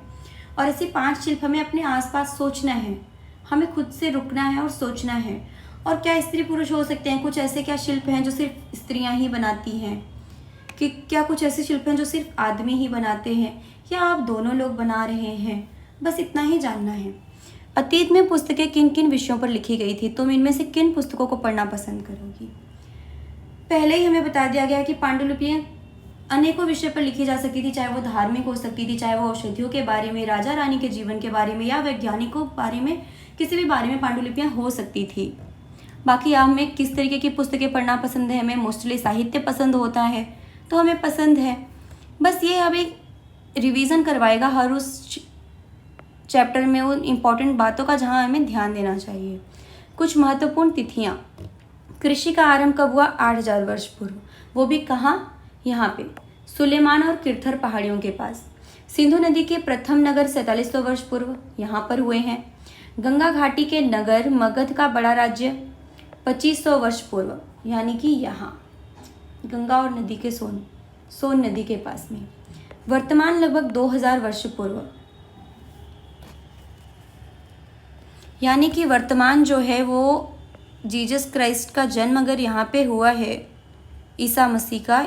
और ऐसे 5 शिल्प हमें अपने आसपास सोचना है, हमें खुद से रुकना है और सोचना है। और क्या स्त्री पुरुष हो सकते हैं? कुछ ऐसे क्या शिल्प हैं जो सिर्फ स्त्रियां ही बनाती हैं? कि क्या कुछ ऐसे शिल्प हैं जो सिर्फ आदमी ही बनाते हैं, या आप दोनों लोग बना रहे हैं? बस इतना ही जानना है। अतीत में पुस्तकें किन किन विषयों पर लिखी गई थी? तुम इनमें से किन पुस्तकों को पढ़ना पसंद करोगी? पहले ही हमें बता दिया गया कि पांडुलिपियाँ अनेकों विषय पर लिखी जा सकती थी, चाहे वो धार्मिक हो सकती थी, चाहे वो औषधियों के बारे में, राजा रानी के जीवन के बारे में, या वैज्ञानिकों के बारे में, किसी भी बारे में पांडुलिपियाँ हो सकती थी। बाकी हमें किस तरीके की पुस्तकें पढ़ना पसंद है, हमें मोस्टली साहित्य पसंद होता है तो हमें पसंद है। बस ये हमें रिवीजन करवाएगा हर उस चैप्टर में उन इम्पॉर्टेंट बातों का जहाँ हमें ध्यान देना चाहिए। कुछ महत्वपूर्ण तिथियाँ। कृषि का आरंभ कब हुआ? 8000 वर्ष पूर्व। वो भी कहाँ? यहाँ पे सुलेमान और किरथर पहाड़ियों के पास। सिंधु नदी के प्रथम नगर 4700 वर्ष पूर्व यहाँ पर हुए हैं। गंगा घाटी के नगर मगध का बड़ा राज्य 2500 वर्ष पूर्व, यानी कि यहाँ गंगा और नदी के सोन नदी के पास में। वर्तमान लगभग 2000 वर्ष पूर्व, यानी कि वर्तमान जो है वो जीसस क्राइस्ट का जन्म अगर यहाँ पे हुआ है, ईसा मसीह का,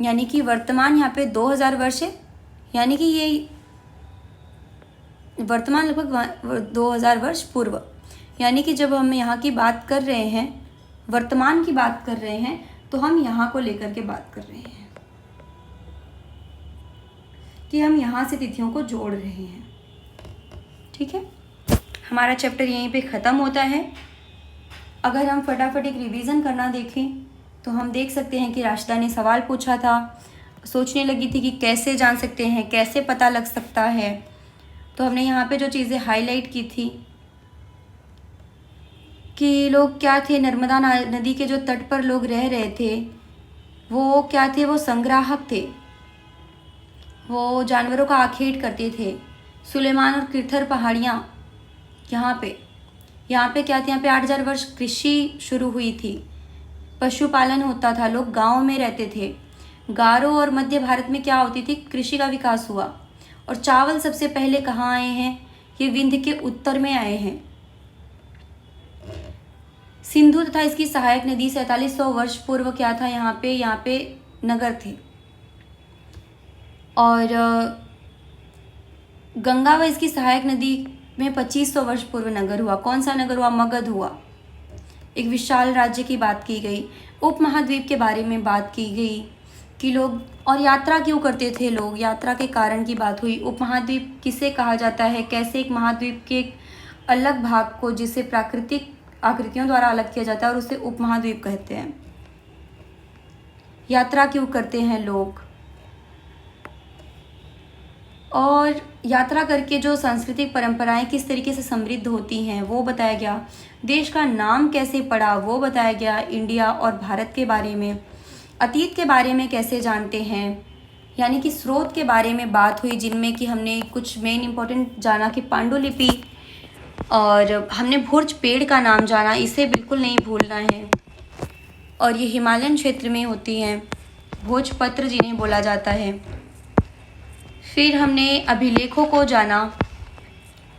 यानी कि वर्तमान यहाँ पे 2000 वर्ष है, यानी कि ये वर्तमान लगभग 2000 वर्ष पूर्व, यानी कि जब हम यहाँ की बात कर रहे हैं, वर्तमान की बात कर रहे हैं, तो हम यहाँ को लेकर के बात कर रहे हैं कि हम यहाँ से तिथियों को जोड़ रहे हैं। ठीक है, हमारा चैप्टर यहीं पे ख़त्म होता है। अगर हम फटाफट एक रिवीजन करना देखें तो हम देख सकते हैं कि राशिदा ने सवाल पूछा था, सोचने लगी थी कि कैसे जान सकते हैं, कैसे पता लग सकता है। तो हमने यहाँ पे जो चीज़ें हाईलाइट की थी कि लोग क्या थे, नर्मदा नदी के जो तट पर लोग रह रहे थे वो क्या थे, वो संग्राहक थे, वो जानवरों का आखेट करते थे। सुलेमान और किरथर पहाड़ियाँ यहाँ पे क्या थे, यहाँ पे 8000 वर्ष कृषि शुरू हुई थी, पशुपालन होता था, लोग गाँव में रहते थे। गारो और मध्य भारत में क्या होती थी, कृषि का विकास हुआ। और चावल सबसे पहले कहाँ आए हैं, ये विंध्य के उत्तर में आए हैं। सिंधु तथा इसकी सहायक नदी 4700 वर्ष पूर्व क्या था, यहाँ पे नगर थे। और गंगा व इसकी सहायक नदी में 2500 वर्ष पूर्व नगर हुआ। कौन सा नगर हुआ, मगध हुआ। एक विशाल राज्य की बात की गई। उपमहाद्वीप के बारे में बात की गई कि लोग और यात्रा क्यों करते थे लोग, यात्रा के कारण की बात हुई। उपमहाद्वीप किसे कहा जाता है, कैसे एक महाद्वीप के एक अलग भाग को जिसे प्राकृतिक आकृतियों द्वारा अलग किया जाता है और उसे उपमहाद्वीप कहते हैं। यात्रा क्यों करते हैं लोग, और यात्रा करके जो सांस्कृतिक परंपराएं किस तरीके से समृद्ध होती हैं वो बताया गया। देश का नाम कैसे पड़ा वो बताया गया। इंडिया और भारत के बारे में, अतीत के बारे में कैसे जानते हैं, यानी कि स्रोत के बारे में बात हुई, जिनमें कि हमने कुछ मेन इंपॉर्टेंट जाना कि पांडुलिपि, और हमने भुर्ज पेड़ का नाम जाना, इसे बिल्कुल नहीं भूलना है। और ये हिमालयन क्षेत्र में होती हैं, भोजपत्र जिन्हें बोला जाता है। फिर हमने अभिलेखों को जाना।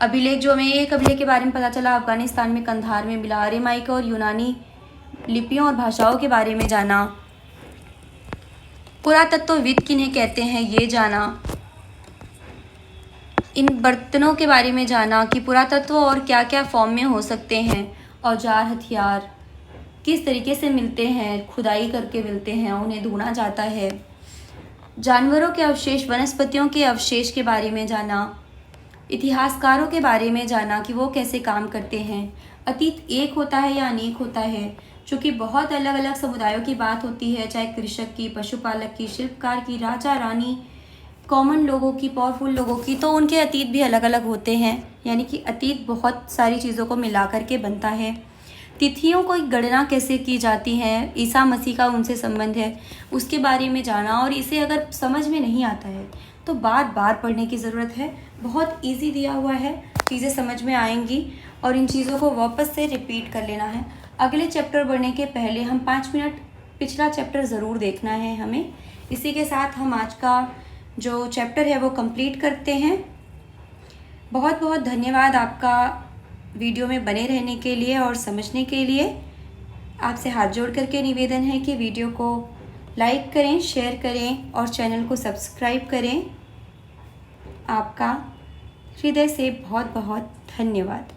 अभिलेख जो हमें एक अभिलेख के बारे में पता चला, अफगानिस्तान में कंधार में मिला। अरेमाइक और यूनानी लिपियों और भाषाओं के बारे में जाना। पुरातत्वविद किन्हें कहते हैं ये जाना। इन बर्तनों के बारे में जाना कि पुरातत्व और क्या क्या फॉर्म में हो सकते हैं। औजार हथियार किस तरीके से मिलते हैं, खुदाई करके मिलते हैं, उन्हें ढूंढा जाता है। जानवरों के अवशेष, वनस्पतियों के अवशेष के बारे में जाना। इतिहासकारों के बारे में जाना कि वो कैसे काम करते हैं। अतीत एक होता है या अनेक होता है, चूँकि बहुत अलग अलग समुदायों की बात होती है, चाहे कृषक की, पशुपालक की, शिल्पकार की, राजा रानी, कॉमन लोगों की, पावरफुल लोगों की, तो उनके अतीत भी अलग अलग होते हैं। यानी कि अतीत बहुत सारी चीज़ों को मिला करके बनता है। तिथियों को गणना कैसे की जाती है, ईसा मसीह का उनसे संबंध है, उसके बारे में जाना। और इसे अगर समझ में नहीं आता है तो बार बार पढ़ने की ज़रूरत है। बहुत इजी दिया हुआ है, चीज़ें समझ में आएंगी और इन चीज़ों को वापस से रिपीट कर लेना है। अगले चैप्टर बढ़ने के पहले हम 5 मिनट पिछला चैप्टर ज़रूर देखना है हमें। इसी के साथ हम आज का जो चैप्टर है वो कंप्लीट करते हैं। बहुत बहुत धन्यवाद आपका वीडियो में बने रहने के लिए और समझने के लिए। आपसे हाथ जोड़ करके निवेदन है कि वीडियो को लाइक करें, शेयर करें और चैनल को सब्सक्राइब करें। आपका हृदय से बहुत बहुत धन्यवाद।